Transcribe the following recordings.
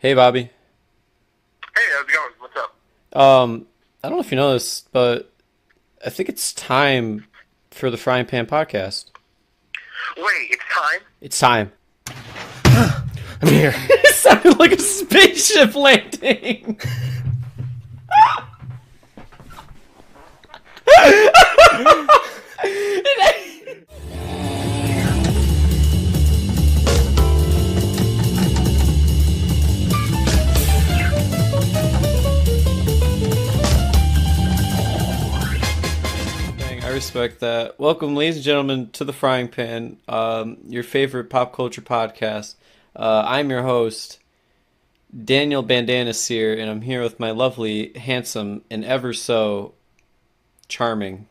Hey, Bobby. Hey, how's it going? What's up? I don't know if you know this, but I think it's time for the Frying Pan podcast. Wait, it's time? It's time. I'm here. It sounded like a spaceship landing. Dang, I respect that. Welcome, ladies and gentlemen, to the Frying Pan, your favorite pop culture podcast. I'm your host, Daniel Bandanas here, and I'm here with my lovely, handsome, and ever so charming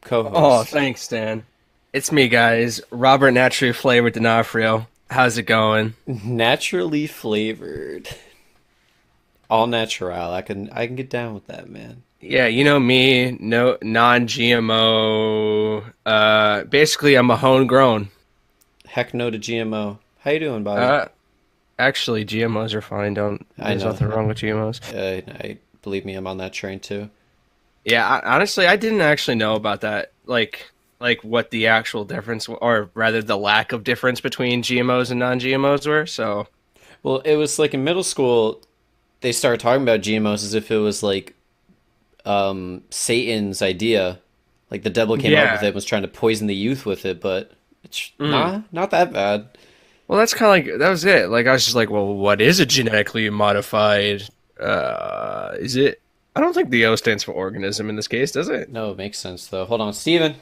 Oh, co-host. thanks, Dan. It's me, guys. Robert Naturally Flavored D'Onofrio. How's it going? Naturally flavored, all natural. I can get down with that, man. Yeah, you know me, no non-GMO. Basically, I'm a homegrown. Heck no to GMO. How you doing, Bobby? Uh, Actually, GMOs are fine. Don't. I There's know. nothing wrong with GMOs. I believe me, I'm on that train too. Yeah, honestly, I didn't actually know about that. Like what the actual difference, or rather, the lack of difference between GMOs and non-GMOs were. So, Well, it was like in middle school, they started talking about GMOs as if it was like Satan's idea. Like the devil came up with it yeah. and was trying to poison the youth with it, but it's Mm. not that bad. Well, that's kind of like that was it. Like I was just like, well, what is a genetically modified? Is it? I don't think the O stands for organism in this case, does it? No, it makes sense though. Hold on, Steven.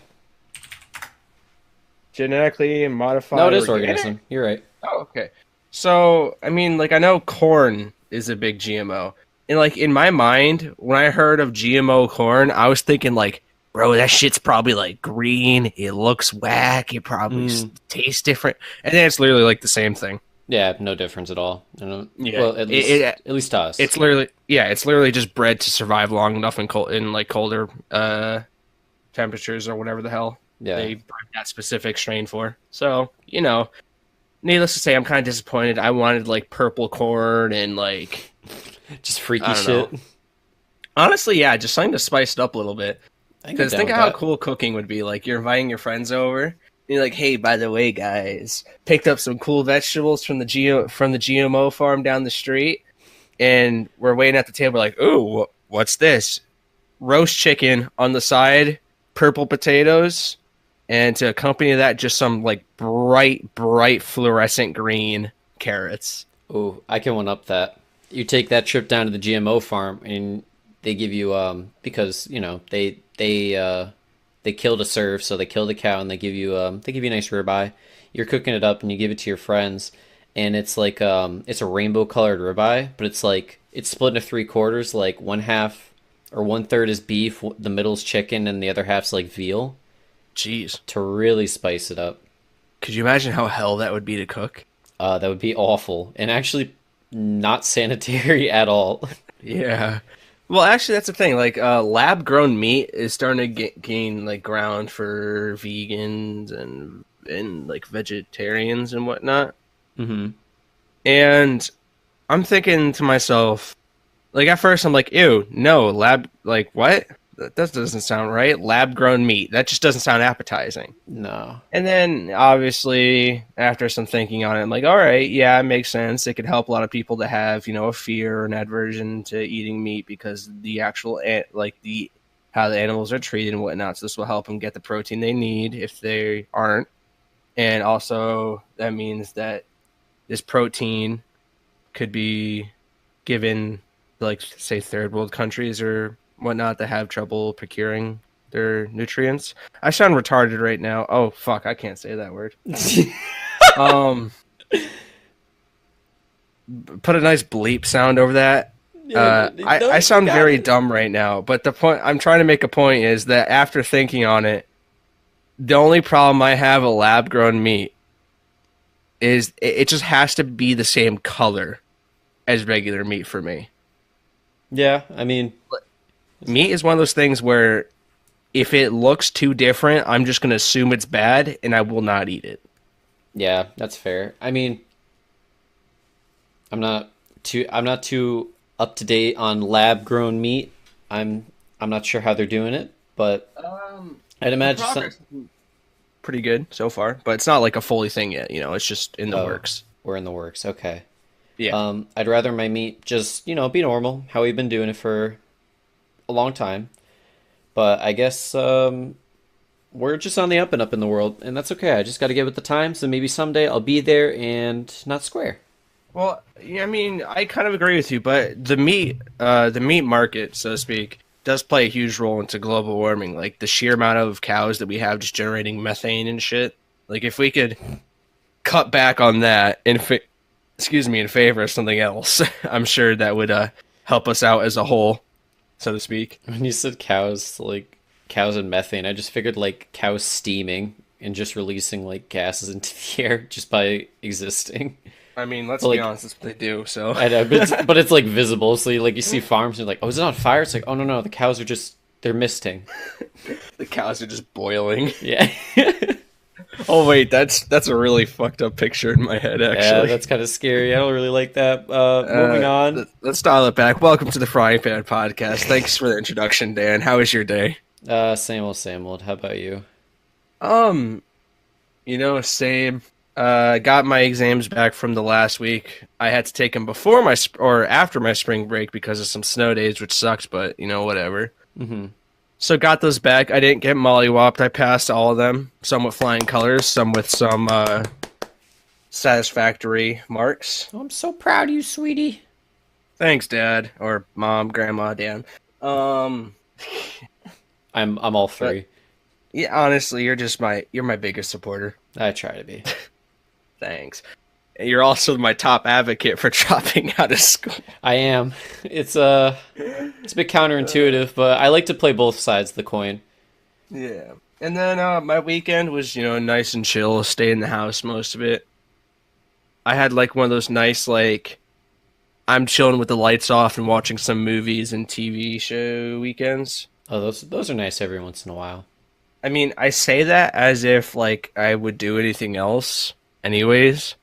Genetically No, it modified is organic? organism. You're right. Oh, okay. So, I mean, like I know corn is a big GMO. And like in my mind, when I heard of GMO corn, I was thinking like, bro, that shit's probably like green. It looks whack. It probably Mm, tastes different. And then it's literally like the same thing. yeah, no difference at all. I don't, Yeah. well, at least to us. It's literally yeah, it's literally just bred to survive long enough in cold in like colder temperatures or whatever the hell Yeah, they bred that specific strain for. So, needless to say, I'm kind of disappointed. I wanted like purple corn and like just freaky I don't shit. know. Honestly, yeah, just something to spice it up a little bit. I can get Because down think with of how that. cool cooking would be. Like you're inviting your friends over. And you're like, hey, by the way, guys, picked up some cool vegetables from the GMO farm down the street, and we're waiting at the table. Like, ooh, what's this? Roast chicken on the side, purple potatoes, and to accompany that, just some like bright fluorescent green carrots. Oh, I can one up that. You take that trip down to the GMO farm and they give you because they kill to serve, so they kill the cow and they give you a nice ribeye. You're cooking it up and you give it to your friends, and it's like it's a rainbow colored ribeye, but it's like it's split into three quarters, like one half or one third is beef, the middle's chicken, and the other half's like veal Jeez, to really spice it up. could you imagine how hell that would be to cook? That would be awful and actually not sanitary at all. Yeah. Well, actually, that's the thing. Like, lab grown meat is starting to gain like ground for vegans and like vegetarians and whatnot. Hmm. And I'm thinking to myself, like at first I'm like, ew, no, lab like what? That doesn't sound right. Lab grown meat. That just doesn't sound appetizing. No. And then obviously after some thinking on it, I'm like, all right, yeah, it makes sense. It could help a lot of people that have, a fear or an aversion to eating meat because the actual like the how the animals are treated and whatnot. So this will help them get the protein they need if they aren't. And also that means that this protein could be given like say third world countries or whatnot that have trouble procuring their nutrients. I sound retarded right now. Oh fuck, I can't say that word. Um, put a nice bleep sound over that. Yeah, no, I you sound got very it. dumb right now, but the point I'm trying to make a point is that after thinking on it, the only problem I have with lab grown meat is it just has to be the same color as regular meat for me. Yeah, I mean, Meat is one of those things where if it looks too different, I'm just going to assume it's bad and I will not eat it. yeah, that's fair. I mean, I'm not too up to date on lab grown meat. I'm not sure how they're doing it, but I'd The imagine some. progress is pretty good so far, but it's not like a fully thing yet. It's just in the Oh, works. we're in the works. Okay. Yeah. I'd rather my meat just, be normal, how we've been doing it for a long time. But I guess we're just on the up and up in the world, and that's okay. I just got to get with the times, and maybe someday I'll be there and not square. Well, yeah, I mean, I kind of agree with you, but the meat market, so to speak, does play a huge role into global warming. Like the sheer amount of cows that we have just generating methane and shit. Like if we could cut back on that in favor of something else, I'm sure that would help us out as a whole, so to speak. When you said cows, like cows and methane, I just figured like cows steaming and just releasing like gases into the air just by existing. I mean, let's But be like honest, that's what they do. So I know, but it's like visible. So you see farms and you're like, oh, is it on fire? It's like, oh no, the cows are just they're misting. the cows are just boiling. Yeah. Oh wait, that's a really fucked up picture in my head, Yeah, actually. that's kind of scary. I don't really like that. Moving on. Let's dial it back. Welcome to the Frying Pan Podcast. Thanks for the introduction, Dan. How was your day? Same old, same old. How about you? Um, same. Got my exams back from the last week. I had to take them before or after my spring break because of some snow days, which sucks, but whatever. Hmm. So got those back. I didn't get mollywopped. I passed all of them. Some with flying colors, some with some satisfactory marks. Oh, I'm so proud of you, sweetie. Thanks, Dad or Mom, Grandma, Dan. Um, I'm all three. yeah, honestly, you're my biggest supporter. I try to be. Thanks. You're also my top advocate for dropping out of school. I am. It's a bit counterintuitive, but I like to play both sides of the coin. Yeah. And then my weekend was, nice and chill. Stay in the house most of it. I had like one of those nice like I'm chilling with the lights off and watching some movies and TV show weekends. Oh, those are nice every once in a while. I mean, I say that as if like I would do anything else anyways,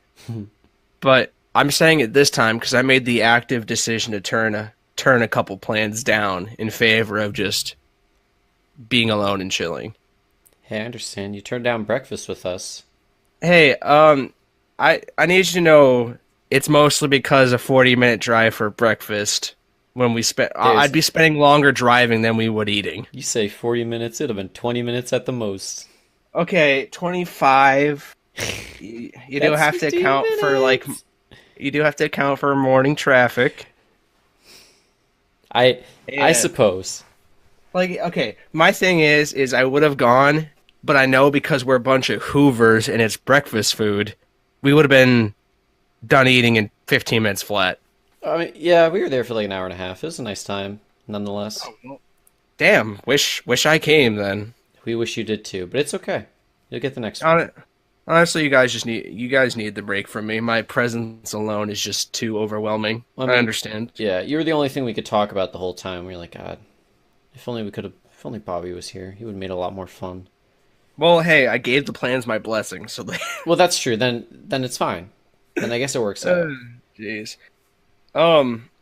but I'm saying it this time because I made the active decision to turn a couple plans down in favor of just being alone and chilling. Hey, I understand. You turned down breakfast with us. Hey, I need you to know it's mostly because a 40-minute drive for breakfast. When we spent, There's I'd be spending longer driving than we would eating. You say 40 minutes, it'd have been 20 minutes at the most. Okay, 25. You do That's have to 15 account for like minutes. you do have to account for morning traffic. I And suppose. like okay, my thing is I would have gone, but I know because we're a bunch of Hoovers and it's breakfast food, we would have been done eating in 15 minutes flat. I mean, yeah, we were there for like an hour and a half. It was a nice time, nonetheless. Damn, wish I came then. We wish you did too, but it's okay. You'll get the next one. Hon- Honestly, you guys need the break from me. My presence alone is just too overwhelming. I I mean, understand. yeah, you were the only thing we could talk about the whole time. We were like, God, if only Bobby was here, he would have made it a lot more fun. Well, hey, I gave the plans my blessing, so they. Well, that's true. Then it's fine. Then I guess it works out. Jeez.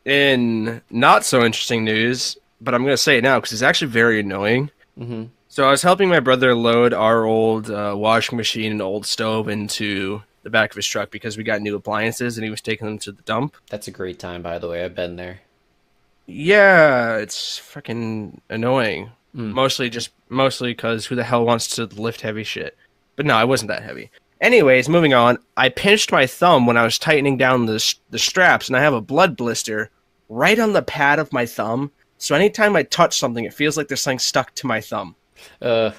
In not so interesting news, but I'm gonna say it now because it's actually very annoying. Hmm. So I was helping my brother load our old washing machine and old stove into the back of his truck because we got new appliances and he was taking them to the dump. That's a great time, by the way. I've been there. Yeah, it's freaking annoying. Mm. Mostly because who the hell wants to lift heavy shit? But no, I wasn't that heavy. Anyways, moving on. I pinched my thumb when I was tightening down the straps, and I have a blood blister right on the pad of my thumb. So anytime I touch something, it feels like there's something stuck to my thumb. Uh,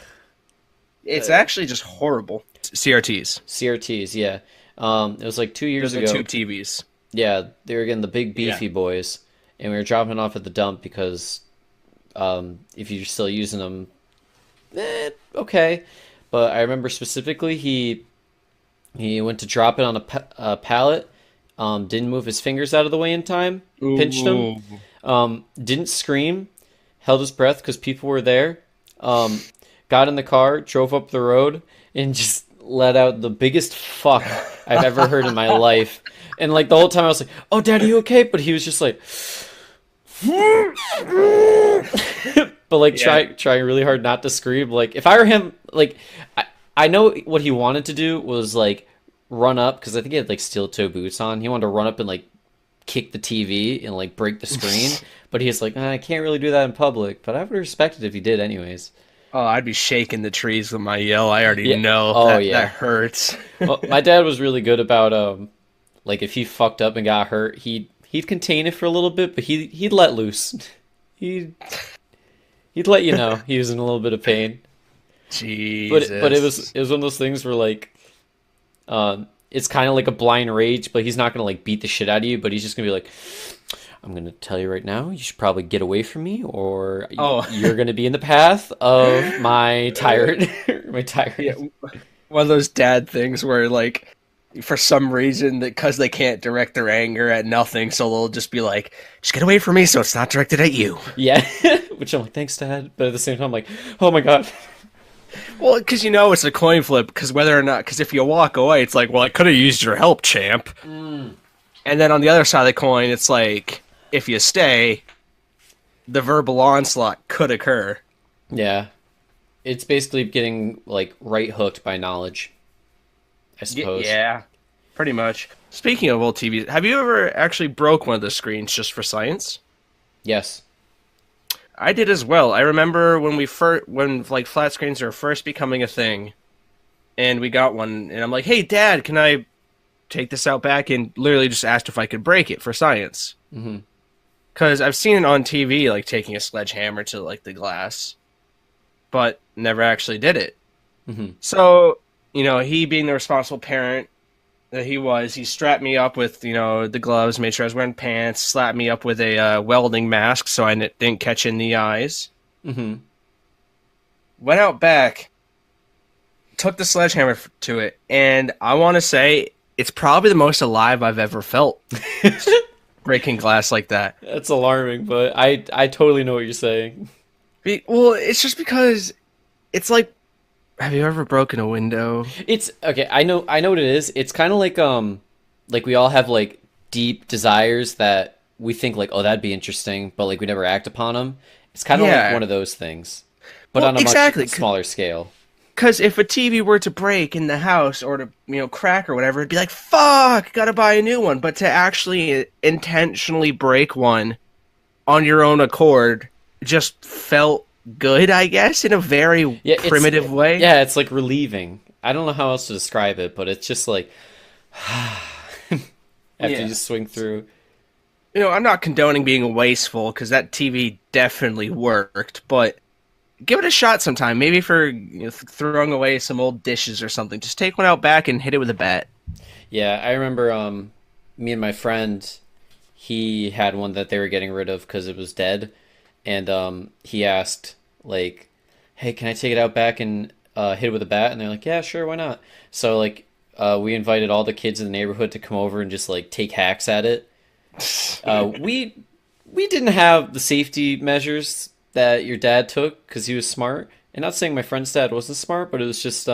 It's actually just horrible. CRTs. CRTs, yeah. It was like 2 years Those are ago. tube TVs. Yeah, they were getting the big beefy boys, and we were dropping it off at the dump because if you're still using them, okay. But I remember specifically he went to drop it on a pallet, didn't move his fingers out of the way in time, pinched him, didn't scream, held his breath because people were there, got in the car, drove up the road, and just let out the biggest fuck I've ever heard in my life And like the whole time I was like, "Oh, Dad, are you okay?" But he was just like, but like Yeah. trying really hard not to scream. Like if I were him, like I know what he wanted to do was like run up because I think he had like steel toe boots on. He wanted to run up and like kick the TV and like break the screen. But he's like, I can't really do that in public. But I would respect it if he did, anyways. Oh, I'd be shaking the trees with my yell. I already Yeah. know Oh that yeah. hurts. Well, my dad was really good about like if he fucked up and got hurt, he'd contain it for a little bit, but he'd let loose. He'd he'd let you know he was in a little bit of pain. But Jesus. it was one of those things where like it's kind of like a blind rage, but he's not gonna like beat the shit out of you, but he's just gonna be like, I'm gonna tell you right now, you should probably get away from me, or Oh, you're gonna be in the path of my tyrant, my yeah. tyrant. One of those dad things where, like, for some reason, because they can't direct their anger at nothing, so they'll just be like, just get away from me so it's not directed at you. Yeah, which I'm like, thanks, Dad, but at the same time, I'm like, oh my God. Well, because you know it's a coin flip, because whether or not, because if you walk away, it's like, well, I could have used your help, champ. And then on the other side of the coin, it's like, if you stay, the verbal onslaught could occur. Yeah, it's basically getting like right hooked by knowledge, I suppose. Yeah, pretty much. Speaking of old TVs, have you ever actually broke one of the screens just for science? Yes. I did as well. I remember when when like flat screens were first becoming a thing, and we got one, and I'm like, "Hey, Dad, can I take this out back?" And literally just asked if I could break it for science. Hmm. Because I've seen it on TV, like taking a sledgehammer to like the glass, but never actually did it. Hmm. So, you know, he being the responsible parent that he was, he strapped me up with, you know, the gloves, made sure I was wearing pants, slapped me up with a welding mask so I didn't catch in the eyes. Hmm. Went out back, took the sledgehammer to it, and I want to say it's probably the most alive I've ever felt breaking glass like that. That's alarming, but I totally know what you're saying. Well, it's just because it's like, have you ever broken a window? It's okay. I know what it is. It's kind of like we all have like deep desires that we think like, oh, that'd be interesting, but like we never act upon them. It's kind of like Yeah. one of those things, but Well, on a exactly. much smaller scale. Because if a TV were to break in the house or to, you know, crack or whatever, it'd be like, fuck, gotta buy a new one. But to actually intentionally break one on your own accord just felt good, I guess, in a very Yeah, primitive way. yeah, it's like relieving. I don't know how else to describe it, but it's just like after Yeah. you just swing through. You know, I'm not condoning being wasteful because that TV definitely worked, but give it a shot sometime. Maybe for, you know, throwing away some old dishes or something. Just take one out back and hit it with a bat. Yeah, I remember me and my friend, he had one that they were getting rid of because it was dead, and he asked like, "Hey, can I take it out back and hit it with a bat?" And they're like, "Yeah, sure, why not?" So like we invited all the kids in the neighborhood to come over and just like take hacks at it. We didn't have the safety measures that your dad took because he was smart. And not saying my friend's dad wasn't smart, but it was just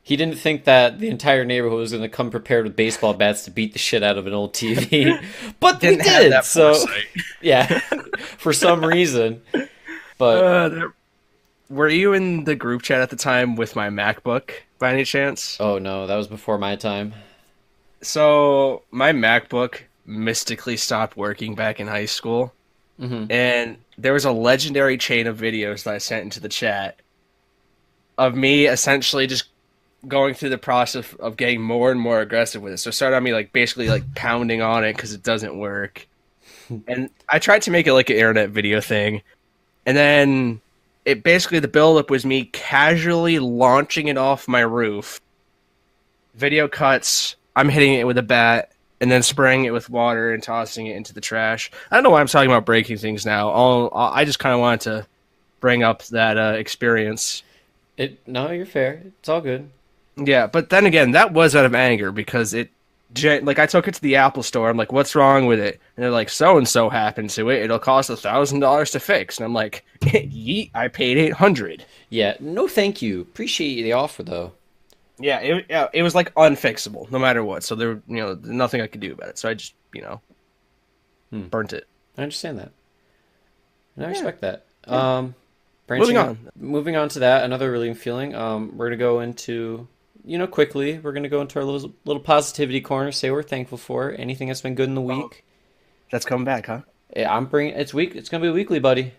he didn't think that the entire neighborhood was going to come prepared with baseball bats to beat the shit out of an old TV. But we Didn't have did. that So foresight. yeah, for some reason. But Were you in the group chat at the time with my MacBook by any chance? oh no, that was before my time. So my MacBook mystically stopped working back in high school, Hmm. and there was a legendary chain of videos that I sent into the chat of me essentially just going through the process of getting more and more aggressive with it. So it started on me like basically like pounding on it because it doesn't work, and I tried to make it like an internet video thing, and then it basically the buildup was me casually launching it off my roof. Video cuts. I'm hitting it with a bat and then spraying it with water and tossing it into the trash. I don't know why I'm talking about breaking things now. I just kind of wanted to bring up that experience. No, you're fair. It's all good. Yeah, but then again, that was out of anger because like I took it to the Apple store. I'm like, "What's wrong with it?" And they're like, "So and so happened to it. It'll cost $1,000 to fix." And I'm like, "Yeet! I paid $800." Yeah, no, thank you. Appreciate the offer though. Yeah, it was like unfixable, no matter what. So there, nothing I could do about it. So I just, Hmm. burnt it. I understand that. And I Yeah, respect that. yeah. Moving Branching up, on. moving on to that, another relieving feeling. We're gonna go into, quickly. We're gonna go into our little positivity corner. Say we're thankful for anything that's been good in the Oh, week. that's coming back, huh? Yeah, I'm bringing. It's week. It's gonna be weekly, buddy.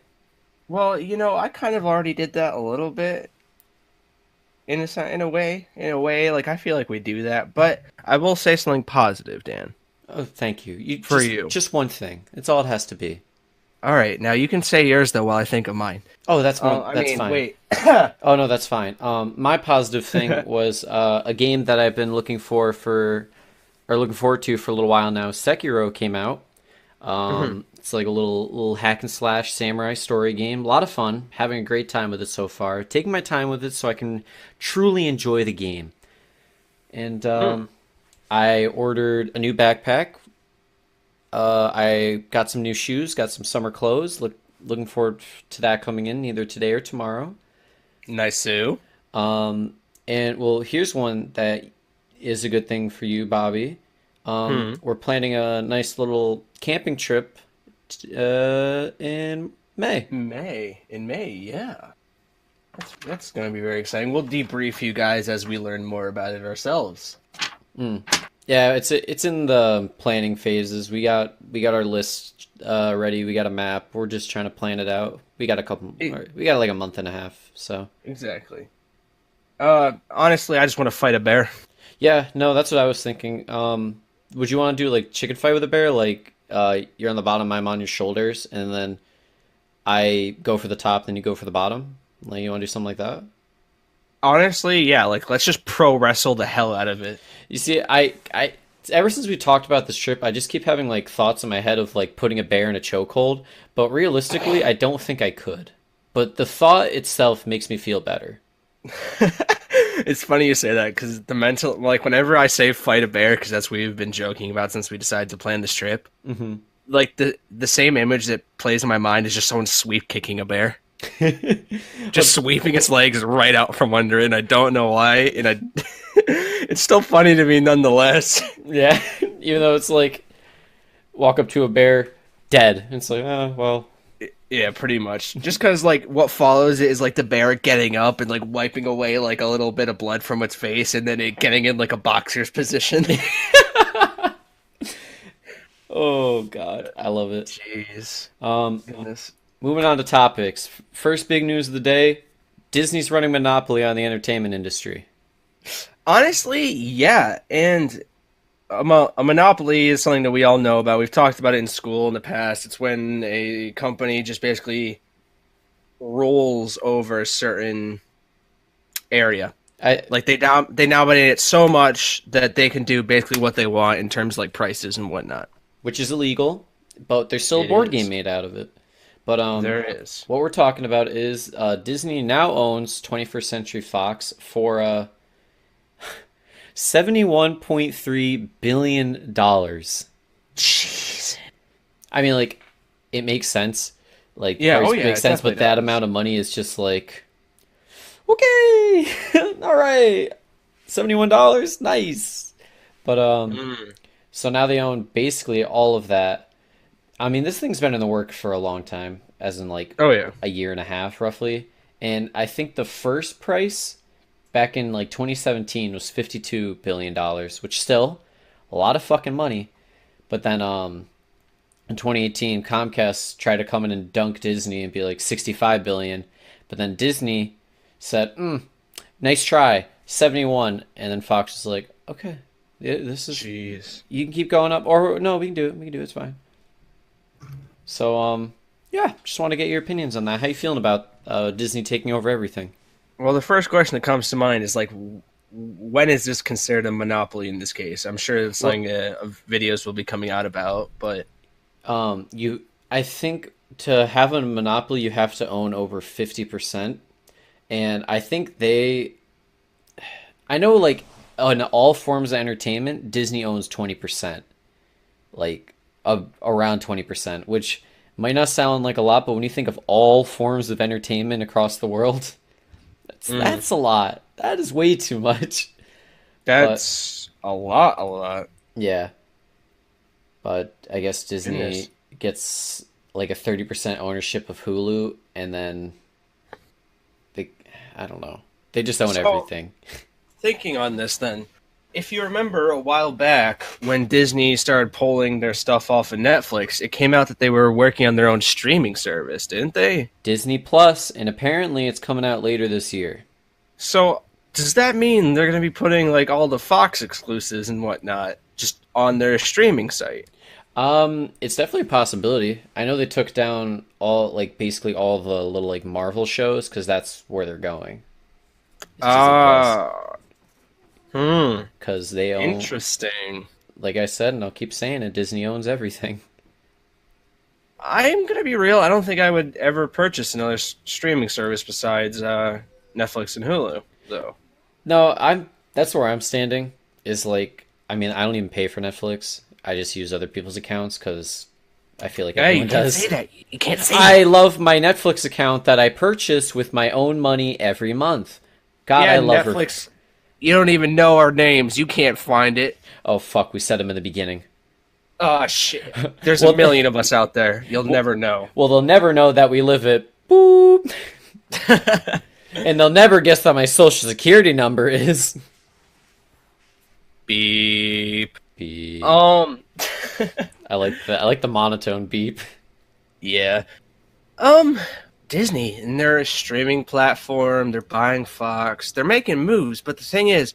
Well, I kind of already did that a little bit in a way. Like I feel like we do that, but I will say something positive, Dan, Oh, thank you. You for just you. just one thing. It's all it has to be. All right, now you can say yours though while I think of mine. Oh, that's more. I That's mean, fine. wait. Oh no, that's fine. My positive thing was a game that I've been looking forward to for a little while now. Sekiro came out. Mhm. It's like a little hack and slash samurai story game. A lot of fun. Having a great time with it so far. Taking my time with it so I can truly enjoy the game. And Mm. I ordered a new backpack. I got some new shoes. Got some summer clothes. Looking forward to that coming in either today or tomorrow. Nice, Sue. Um, and well, here's one that is a good thing for you, Bobby. Hmm. We're planning a nice little camping trip in May. In May, yeah. That's going to be very exciting. We'll debrief you guys as we learn more about it ourselves. Mm. Yeah, it's in the planning phases. We got our list ready. We got a map. We're just trying to plan it out. E- We got like a month and a half. So exactly. Honestly, I just want to fight a bear. yeah, no, that's what I was thinking. Would you want to do like chicken fight with a bear? Like you're on the bottom, I'm on your shoulders, and then I go for the top, then you go for the bottom. Like you want to do something like that? Honestly, yeah, like let's just pro wrestle the hell out of it. You see, I ever since we talked about this trip, I just keep having like thoughts in my head of like putting a bear in a chokehold, but realistically, I don't think I could. But the thought itself makes me feel better. It's funny you say that because the mental, like, whenever I say fight a bear, because that's what we've been joking about since we decided to plan this trip. Hmm. Like the same image that plays in my mind is just someone sweep kicking a bear, just sweeping its legs right out from under it. And I don't know why, and I, it's still funny to me nonetheless. Yeah, even though it's like walk up to a bear, dead. It's like, oh well. Yeah, pretty much. Just because like what follows it is like the bear getting up and like wiping away like a little bit of blood from its face, and then it getting in like a boxer's position. Oh God, I love it. Jeez, Um, goodness. Moving on to topics. First big news of the day: Disney's running monopoly on the entertainment industry. Honestly, yeah, and a monopoly is something that we all know about. We've talked about it in school in the past. It's when a company just basically rolls over a certain area. I Like they dominate it so much that they can do basically what they want in terms of like prices and whatnot. Which is illegal, but there's still a It board game is. made out of it. But There is. what we're talking about is Disney now owns 21st Century Fox for $71.3 billion. Jeez. I mean, like, it makes sense. Like, the Yeah. price Oh yeah. makes It sense, definitely but that does. amount of money is just like, okay, all right, $71, nice. But Mm. so now they own basically all of that. I mean, this thing's been in the works for a long time, as in like Oh yeah. a year and a half roughly. And I think the first price back in like 2017 was $52 billion, which still a lot of fucking money. But then in 2018 Comcast tried to come in and dunk Disney and be like 65 billion, but then Disney said, "Nice try, 71." And then Fox was like, "Okay. Yeah, this is Jeez. you can keep going up or no, we can do it. We can do it. It's fine." So yeah, just want to get your opinions on that. How you feeling about Disney taking over everything? Well, the first question that comes to mind is like, when is this considered a monopoly in this case? I'm sure it's Well, something videos will be coming out about, but you I think to have a monopoly you have to own over 50%. And I think I know like in all forms of entertainment, Disney owns 20%. Like around 20%, which might not sound like a lot, but when you think of all forms of entertainment across the world, that's mm, a lot. That is way too much. But That's a lot, a lot. yeah, but I guess Goodness. Disney gets like a 30% ownership of Hulu, and then they, I don't know, they just own So, everything. thinking on this then, if you remember a while back when Disney started pulling their stuff off of Netflix, it came out that they were working on their own streaming service, didn't they? Disney Plus, and apparently it's coming out later this year. So, does that mean they're going to be putting like all the Fox exclusives and whatnot just on their streaming site? It's definitely a possibility. I know they took down all like basically all the little like Marvel shows because that's where they're going. It's Disney Plus Ah, hmm, because they own, interesting. like I said, and I'll keep saying it, Disney owns everything. I'm gonna be real. I don't think I would ever purchase another streaming service besides Netflix and Hulu, though. No, I'm that's where I'm standing. Is like I mean I don't even pay for Netflix. I just use other people's accounts because I feel like Hey, you everyone can't does. say that. You can't say I that. love my Netflix account that I purchase with my own money every month. God, Yeah, I love her. Netflix. You don't even know our names. You can't find it. Oh fuck, we said them in the beginning. Oh shit. There's a Well, million of us out there. You'll never know. well, they'll never know that we live at boop, and they'll never guess that my social security number is Beep. beep. Um. I like the monotone beep. Yeah. Um. Disney and their streaming platform. They're buying Fox. They're making moves. But the thing is,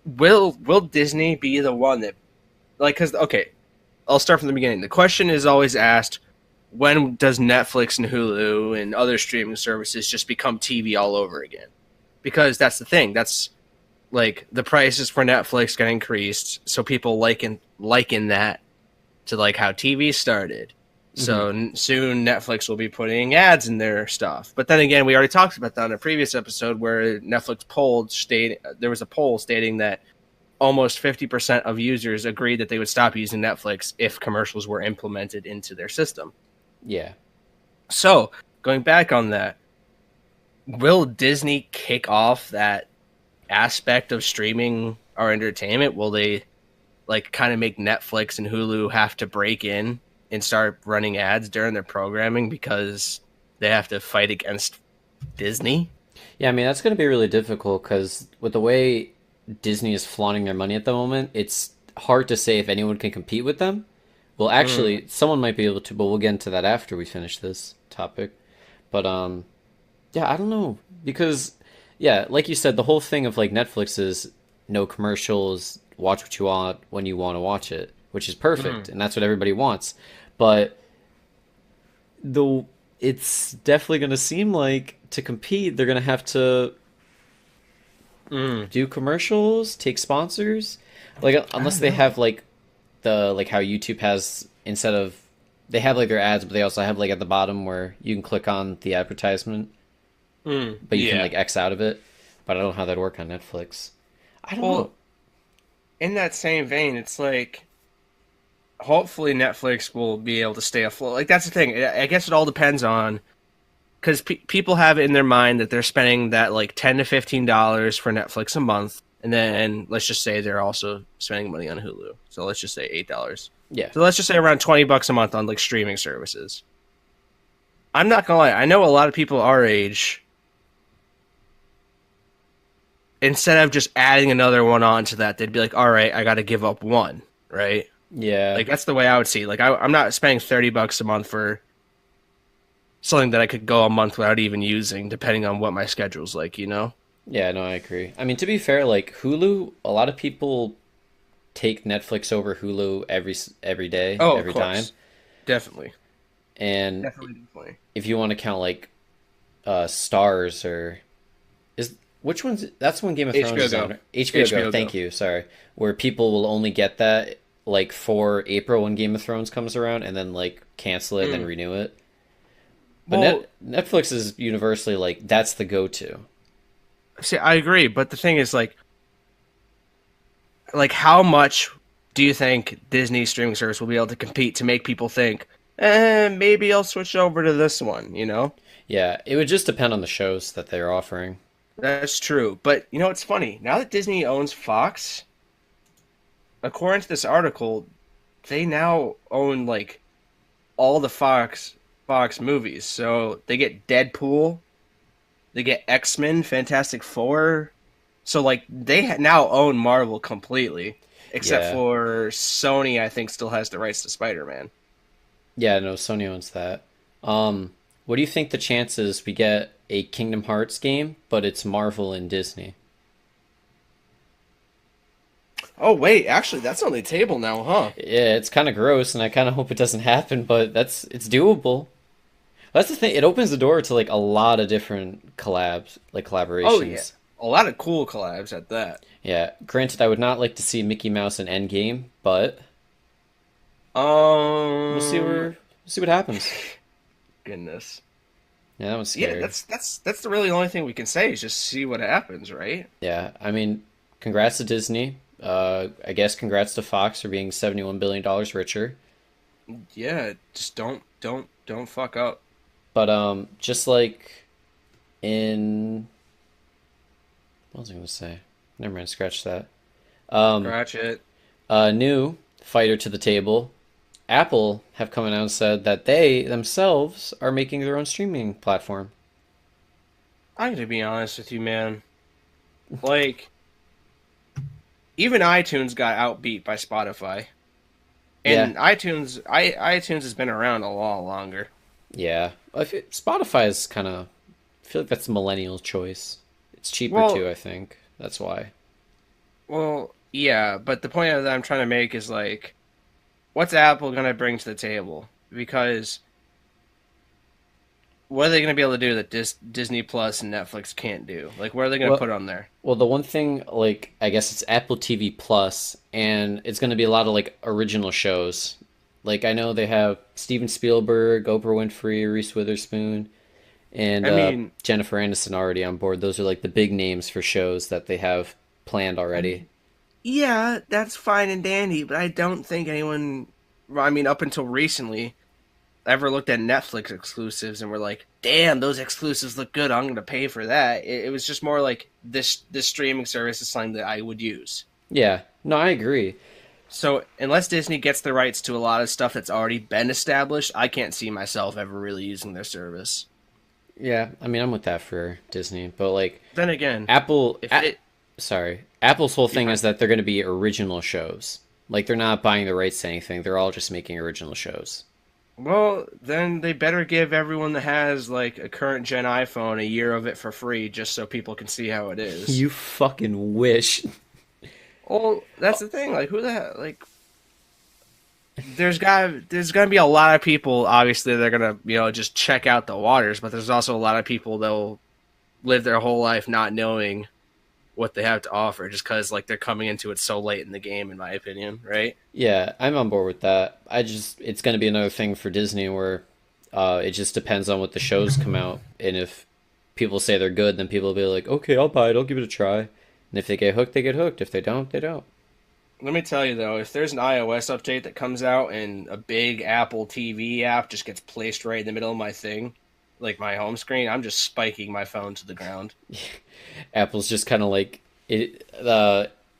will Disney be the one that like? Because okay, I'll start from the beginning. The question is always asked: when does Netflix and Hulu and other streaming services just become TV all over again? Because that's the thing. That's like the prices for Netflix got increased, so people liken that to like how TV started. Hmm. So soon Netflix will be putting ads in their stuff. But then again, we already talked about that in a previous episode where Netflix polled state there was a poll stating that almost 50% of users agreed that they would stop using Netflix if commercials were implemented into their system. Yeah. So, going back on that, will Disney kick off that aspect of streaming our entertainment? Will they like kind of make Netflix and Hulu have to break in and start running ads during their programming because they have to fight against Disney? Yeah, I mean that's going to be really difficult because with the way Disney is flaunting their money at the moment, it's hard to say if anyone can compete with them. Well, Mm, actually, someone might be able to, but we'll get into that after we finish this topic. But yeah, I don't know because yeah, like you said, the whole thing of like Netflix is no commercials, watch what you want when you want to watch it, which is perfect, mm, and that's what everybody wants. But the it's definitely going to seem like to compete, they're going to have to mm. do commercials, take sponsors, like I unless don't they know. have like the like how YouTube has instead of they have like their ads, but they also have like at the bottom where you can click on the advertisement, but you can Yeah. like X out of it. But I don't know how that'd work on Netflix. I don't know. Well, in that same vein, it's like hopefully Netflix will be able to stay afloat. Like that's the thing. I guess it all depends on because people have it in their mind that they're spending that like $10 to $15 for Netflix a month, and then let's just say they're also spending money on Hulu. So let's just say $8. Yeah, So let's just say around $20 a month on like streaming services. I'm not gonna lie. I know a lot of people our age, instead of just adding another one on to that, they'd be like, "All right, I got to give up one." Right? yeah, Like that's the way I would see it. Like I'm not spending $30 a month for something that I could go a month without even using, depending on what my schedule's like. You know? yeah. No, I agree. I mean, to be fair, like Hulu, a lot of people take Netflix over Hulu every day, Oh, of every time. course, definitely, And definitely, definitely. if you want to count like stars or is which one's that's when Game of Thrones HBO is on Go, right? HBO Go. HBO Thank Go. you. Sorry, where people will only get that like for April when Game of Thrones comes around, and then like cancel it and then Mm. renew it. But Well, Netflix is universally like that's the go-to. see, I agree, but the thing is, like how much do you think Disney streaming service will be able to compete to make people think, maybe I'll switch over to this one? You know? Yeah, it would just depend on the shows that they're offering. That's true. But you know what's funny? Now that Disney owns Fox, according to this article, they now own like all the Fox movies. So they get Deadpool, they get X-Men, Fantastic Four. So like now own Marvel completely, except Yeah. for Sony. I think still has the rights to Spider-Man. Yeah, no, Sony owns that. Um, what do you think the chances we get a Kingdom Hearts game, but it's Marvel and Disney? Oh wait, actually, that's on the table now, huh? Yeah, it's kind of gross, and I kind of hope it doesn't happen, but it's doable. That's the thing. It opens the door to like a lot of different collabs, like Oh yeah, collaborations. a lot of cool collabs at that. Yeah, granted, I would not like to see Mickey Mouse in Endgame, but we'll see Um, where we'll see what happens. Goodness. Yeah, that was Yeah, scary. that's the really only thing we can say is just see what happens, right? Yeah, I mean, congrats to Disney. I guess congrats to Fox for being $71 billion richer. Yeah, just don't fuck up. But just like in what was I gonna say? Never mind, scratch that. Um, Scratch it. new fighter to the table. Apple have come out and said that they themselves are making their own streaming platform. I'm gonna be honest with you, man. Like, even iTunes got outbeat by Spotify, Yeah, and iTunes has been around a lot longer. yeah. Spotify is kind of. I feel like that's a millennial choice. It's cheaper Well, too, I think. That's why. yeah, but the point that I'm trying to make is like, what's Apple gonna bring to the table? Because what are they gonna be able to do that Disney Plus and Netflix can't do? Like, what are they gonna Well, put on there? Well, the one thing, like, I guess it's Apple TV Plus, and it's going to be a lot of, like, original shows. Like, I know they have Steven Spielberg, Oprah Winfrey, Reese Witherspoon, and I mean, Jennifer Aniston already on board. Those are, like, the big names for shows that they have planned I already. mean, yeah, that's fine and dandy, but I don't think anyone, well, I mean, up until recently, ever looked at Netflix exclusives and were like, "Damn, those exclusives look good. I'm gonna pay for that." It was just more like this streaming service is something that I would use. Yeah, no, I agree. So unless Disney gets the rights to a lot of stuff that's already been established, I can't see myself ever really using their service. Yeah, I mean, I'm with that for Disney, but, like, Then again, Apple, if it, sorry, Apple's whole you're thing fine. is that they're going to be original shows. Like, they're not buying the rights to anything. They're all just making original shows. Well, then they better give everyone that has like a current gen iPhone a year of it for free, just so people can see how it is. You fucking wish. Well, that's the thing. Like, who the hell? Like, there's gonna be a lot of people. Obviously, they're gonna just check out the waters, but there's also a lot of people that'll live their whole life not knowing what they have to offer, just because like they're coming into it so late in the game, in my opinion, right? Yeah, I'm on board with that. It's going to be another thing for Disney where it just depends on what the shows come out. And if people say they're good, then people will be like, okay, I'll buy it, I'll give it a try. And if they get hooked, they get hooked. If they don't, they don't. Let me tell you though, if there's an iOS update that comes out and a big Apple TV app just gets placed right in the middle of my thing, like my home screen, I'm just spiking my phone to the ground. Apple's just kind of like, it.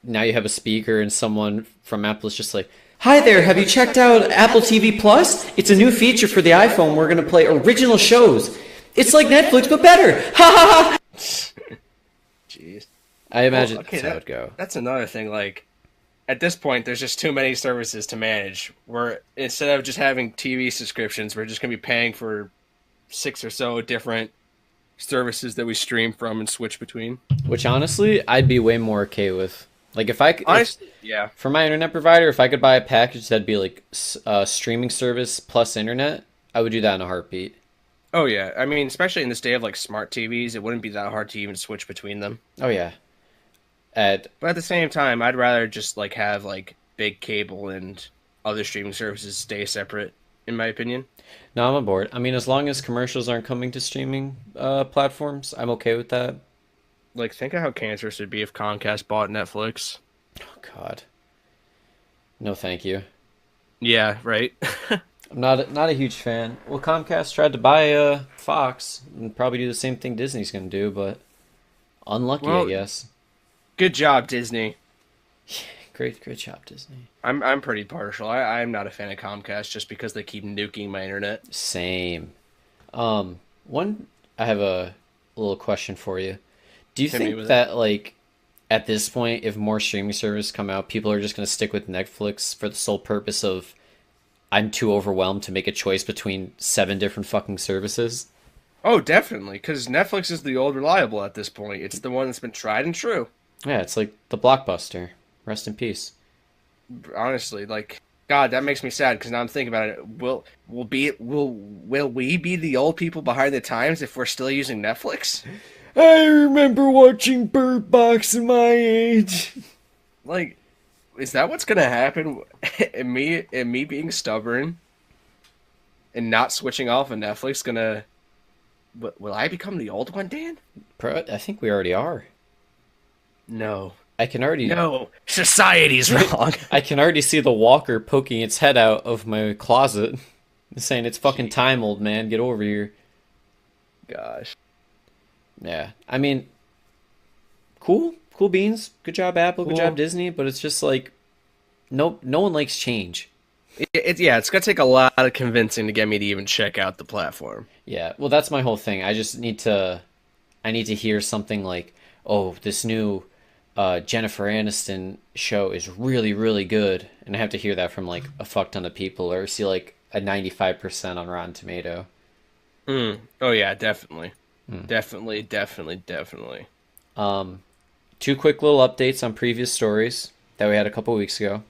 Now you have a speaker and someone from Apple is just like, hi there, have you checked out Apple TV Plus? It's a new feature for the iPhone. We're going to play original shows. It's like Netflix, but better. Ha ha ha. Jeez. I Well, imagine okay, that's how it would go. that's another thing. Like at this point, there's just too many services to manage. Where instead of just having TV subscriptions, we're just gonna be paying for six or so different services that we stream from and switch between. Which honestly, I'd be way more okay with. Like if Honestly, yeah. for my internet provider, if I could buy a package that'd be like streaming service plus internet, I would do that in a heartbeat. Oh yeah. I mean, especially in this day of like smart TVs, it wouldn't be that hard to even switch between them. Oh yeah. At But at the same time, I'd rather just like have like big cable and other streaming services stay separate, in my opinion. No, I'm on board. I mean, as long as commercials aren't coming to streaming platforms, I'm okay with that. Like, think of how cancerous it'd be if Comcast bought Netflix. Oh God, no, thank you. Yeah, right. I'm not a huge fan. Well, Comcast tried to buy Fox and probably do the same thing Disney's gonna do, but Unlucky, I Well, guess. good job, Disney. Great job, Disney. I'm pretty partial. I'm not a fan of Comcast just because they keep nuking my internet. Same. One, I have a little question for you. Do you Hit me think with it. that like at this point, if more streaming services come out, people are just going to stick with Netflix for the sole purpose of I'm too overwhelmed to make a choice between seven different fucking services? Oh, definitely, because Netflix is the old reliable at this point. It's the one that's been tried and true. Yeah, it's like the blockbuster. Rest in peace. Honestly, like God, that makes me sad because now I'm thinking about it. Will we be the old people behind the times if we're still using Netflix? I remember watching Bird Box at my age. Like, is that what's gonna happen? And me being stubborn and not switching off of Netflix gonna will I become the old one, Dan? Bro, I think we already are. No. I can already No. Society's wrong. I can already see the walker poking its head out of my closet, saying it's fucking time, old man, get over here. Gosh. Yeah. I mean, cool beans. Good job, Apple. Good job, Cool. Disney. But it's just like no one likes change. It's gonna take a lot of convincing to get me to even check out the platform. Yeah. Well, that's my whole thing. I need to hear something like, oh, this new Jennifer Aniston show is really good, and I have to hear that from like a fuck ton of people, or see like a 95% on Rotten Tomato. Oh yeah, definitely. Definitely. Um, Two quick little updates on previous stories that we had a couple weeks ago.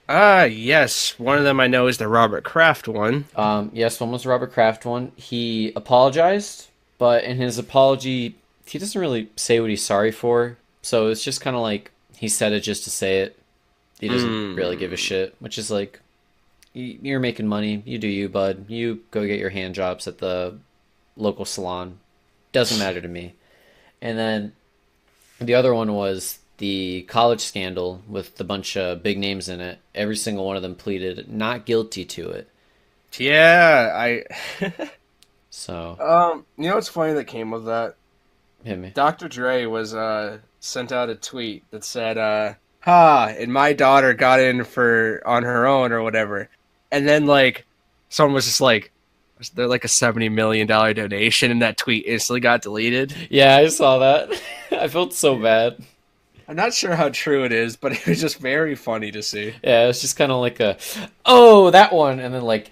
Ah, yes. One of them I know is the Robert Kraft one. Yes, one was the Robert Kraft one. He apologized, but in his apology, he doesn't really say what he's sorry for. So it's just kind of like he said it just to say it. He doesn't really give a shit, which is like, you're making money. You do you, bud. You go get your hand jobs at the local salon. Doesn't matter to me. And then the other one was the college scandal with a bunch of big names in it. Every single one of them pleaded not guilty to it. Yeah, I So, you know what's funny that came of that? hit me. Dr. Dre was sent out a tweet that said ha, and my daughter got in for on her own or whatever. And then like someone was just like was there like a $70 million donation and that tweet instantly got deleted? Yeah, I saw that. I felt so bad. I'm not sure how true it is, but it was just very funny to see. Yeah, it's just kind of like a, oh, that one, and then like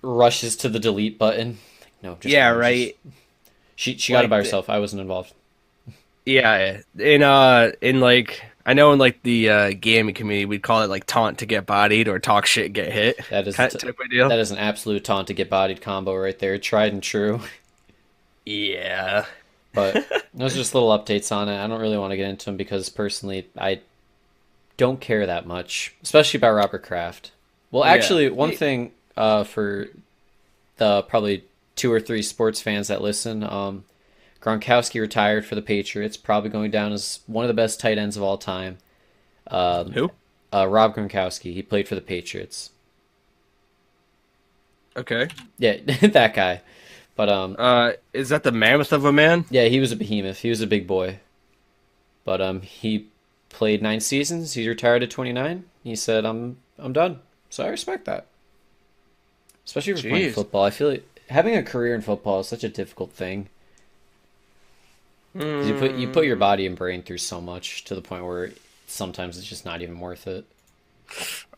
rushes to the delete button. No, just Yeah, no, right. she got it Like by herself. I wasn't involved. Yeah, in like I know in like the gaming community we'd call it like taunt to get bodied or talk shit get hit That is type of deal. that is an absolute taunt to get bodied combo right there. Tried and true. Yeah. But those are just little updates on it. I don't really want to get into them because personally I don't care that much, especially about Robert Kraft. Well, Yeah. actually, one thing for the probably two or three sports fans that listen, Gronkowski retired for the Patriots, probably going down as one of the best tight ends of all time. Who? Rob Gronkowski, he played for the Patriots. Okay. Yeah, that guy. But Is that the mammoth of a man? yeah, he was a behemoth. He was a big boy. But he played 9 seasons. He retired at 29. He said, I'm done." So I respect that, especially for playing Jeez. football. I feel like having a career in football is such a difficult thing. 'Cause you put your body and brain through so much to the point where sometimes it's just not even worth it.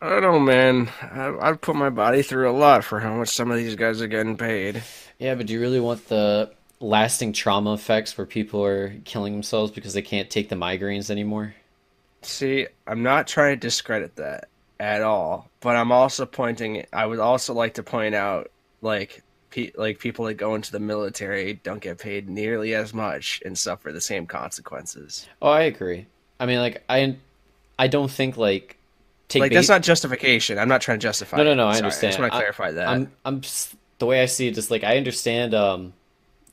I don't know, man. I've put my body through a lot for how much some of these guys are getting paid. Yeah, but do you really want the lasting trauma effects where people are killing themselves because they can't take the migraines anymore? See, I'm not trying to discredit that at all, but I'm also pointing. I would also like to point out, like, like people that go into the military don't get paid nearly as much and suffer the same consequences. Oh, I agree. I mean, like I don't think like take Like that's not justification. I'm not trying to justify no, no, it. no. I Sorry, I understand. just want to clarify that. The way I see it is like I understand.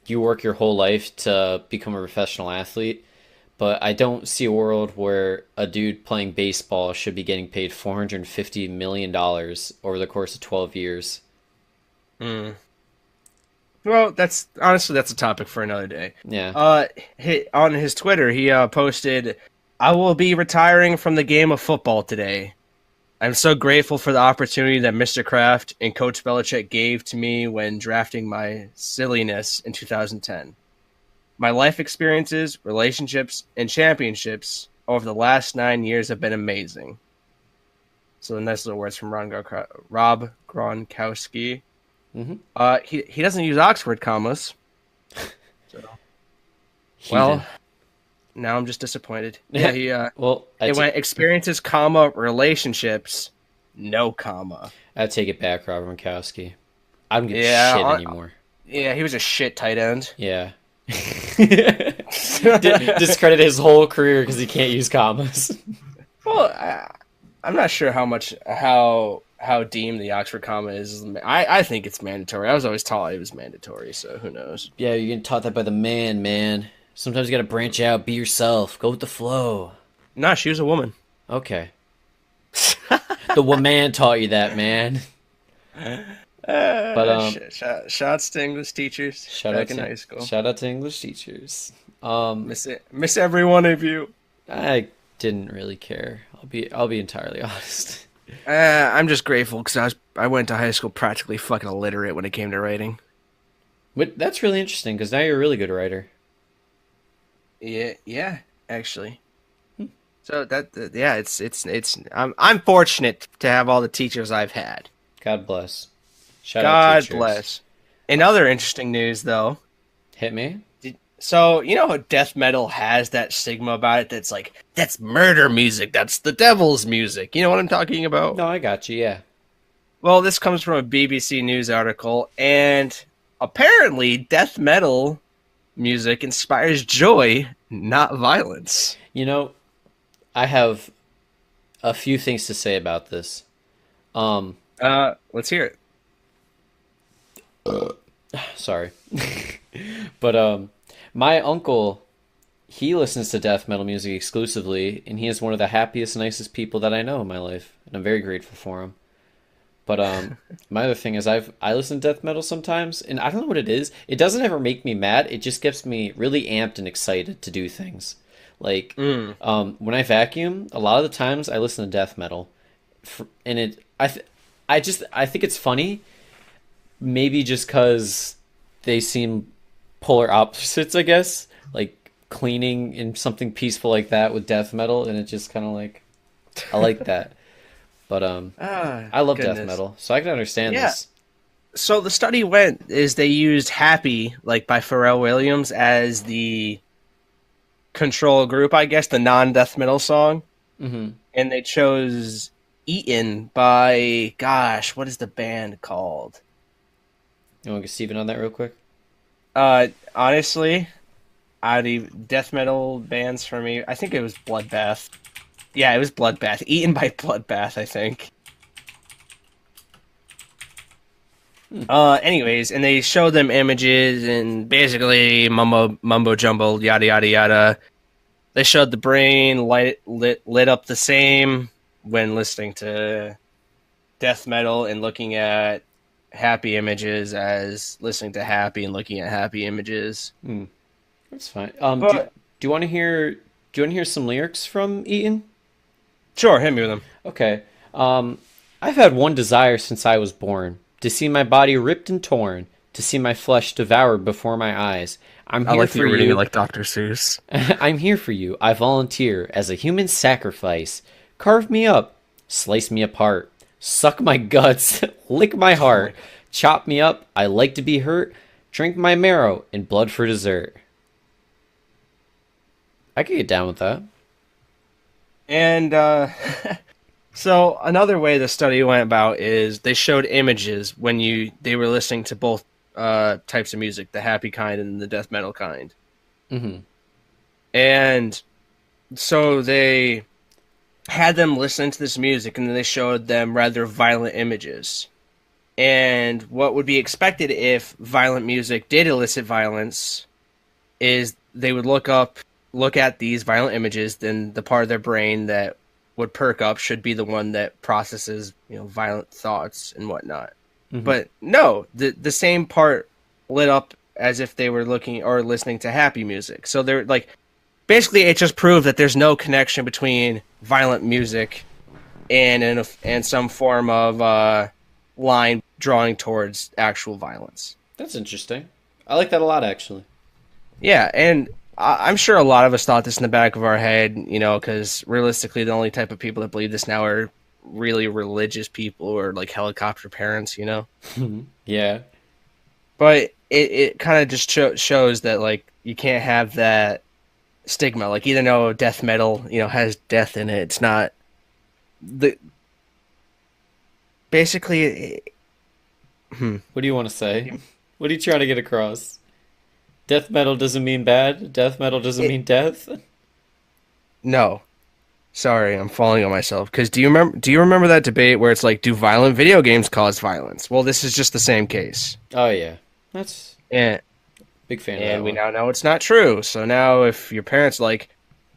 You work your whole life to become a professional athlete, but I don't see a world where a dude playing baseball should be getting paid $450 million over the course of 12 years. Mm. Well, that's a topic for another day. Yeah. On his Twitter, he posted, "I will be retiring from the game of football today. I'm so grateful for the opportunity that Mr. Kraft and Coach Belichick gave to me when drafting my silliness in 2010. My life experiences, relationships, and championships over the last 9 years have been amazing." So the nice little words from Rob Gronkowski. Mm-hmm. He doesn't use Oxford commas. So, Heathen. well, now I'm just disappointed. Yeah, he Well, it went experiences, comma, relationships, no comma. I take it back, Robert Gronkowski. I don't give a Yeah, shit anymore. yeah, he was a shit tight end. Yeah. Discredit his whole career because he can't use commas. Well, I'm not sure how deemed the Oxford comma is. I think it's mandatory. I was always taught it was mandatory, so who knows? Yeah, you're getting taught that by the man. Sometimes you gotta branch out, be yourself, go with the flow. Nah, she was a woman. Okay. The woman taught you that, man. But Shouts to English teachers back in high school. shout out to English teachers. Miss every one of you. I didn't really care. I'll be entirely honest. I'm just grateful because I went to high school practically fucking illiterate when it came to writing. But that's really interesting because now you're a really good writer. Yeah, actually. So yeah, it's I'm fortunate to have all the teachers I've had. God bless. Shout out God teachers. bless. In other interesting news, though, Hit me. so you know how death metal has that stigma about it that's like, that's murder music, that's the devil's music. You know what I'm talking about? No, I got you. Yeah. Well, this comes from a BBC News article, and apparently death metal music inspires joy, not violence. You know, I have a few things to say about this. Let's hear it. Sorry. But my uncle, he listens to death metal music exclusively, and he is one of the happiest, nicest people that I know in my life, and I'm very grateful for him. But my other thing is I listen to death metal sometimes, and I don't know what it is. It doesn't ever make me mad. It just gets me really amped and excited to do things. Like when I vacuum, a lot of the times I listen to death metal, and I think it's funny. Maybe just because they seem polar opposites, I guess. Like cleaning and something peaceful like that with death metal, and it just kind of like I like that. But I love death metal, so I can understand this. So the study is they used "Happy" like by Pharrell Williams as the control group, I guess, the non-death metal song, Mm-hmm. and they chose "Eaten" by, gosh, what is the band called? You want to get Steven on that real quick? Honestly, out of death metal bands for me, I think it was Bloodbath. Yeah, it was Bloodbath. Eaten by Bloodbath, I think. Anyways, and they showed them images and basically mumbo jumbo, yada yada yada. They showed the brain lit up the same when listening to death metal and looking at happy images as listening to happy and looking at happy images. That's fine. But, do you want to hear? Do you want to hear some lyrics from Eaton? sure, hit me with them. Okay. I've had one desire since I was born: to see my body ripped and torn, to see my flesh devoured before my eyes. I'm here for you. like Dr. Seuss. I'm here for you. I volunteer as a human sacrifice. Carve me up, slice me apart, suck my guts, lick my heart, chop me up. I like to be hurt. Drink my marrow and blood for dessert. I could get down with that. And so another way the study went about is they showed images when they were listening to both types of music, the happy kind and the death metal kind. Mm-hmm. And so they had them listen to this music, and then they showed them rather violent images. And what would be expected if violent music did elicit violence is they would look at these violent images, then the part of their brain that would perk up should be the one that processes, violent thoughts and whatnot. Mm-hmm. But no, the same part lit up as if they were looking or listening to happy music. So they're like, basically, it just proved that there's no connection between violent music and some form of line drawing towards actual violence. That's interesting. I like that a lot, actually. Yeah, and I'm sure a lot of us thought this in the back of our head, because realistically, the only type of people that believe this now are really religious people or like helicopter parents. Yeah. But it kind of just shows that like you can't have that stigma. Like even though death metal, has death in it, it's not the basically. What do you want to say? What are you trying to get across? Death metal doesn't mean bad. Death metal doesn't mean death. No, sorry, I'm falling on myself. Because do you remember that debate where it's like, do violent video games cause violence? Well, this is just the same case. Oh yeah, that's And big fan of and that we one. now know it's not true. So now if your parents are like,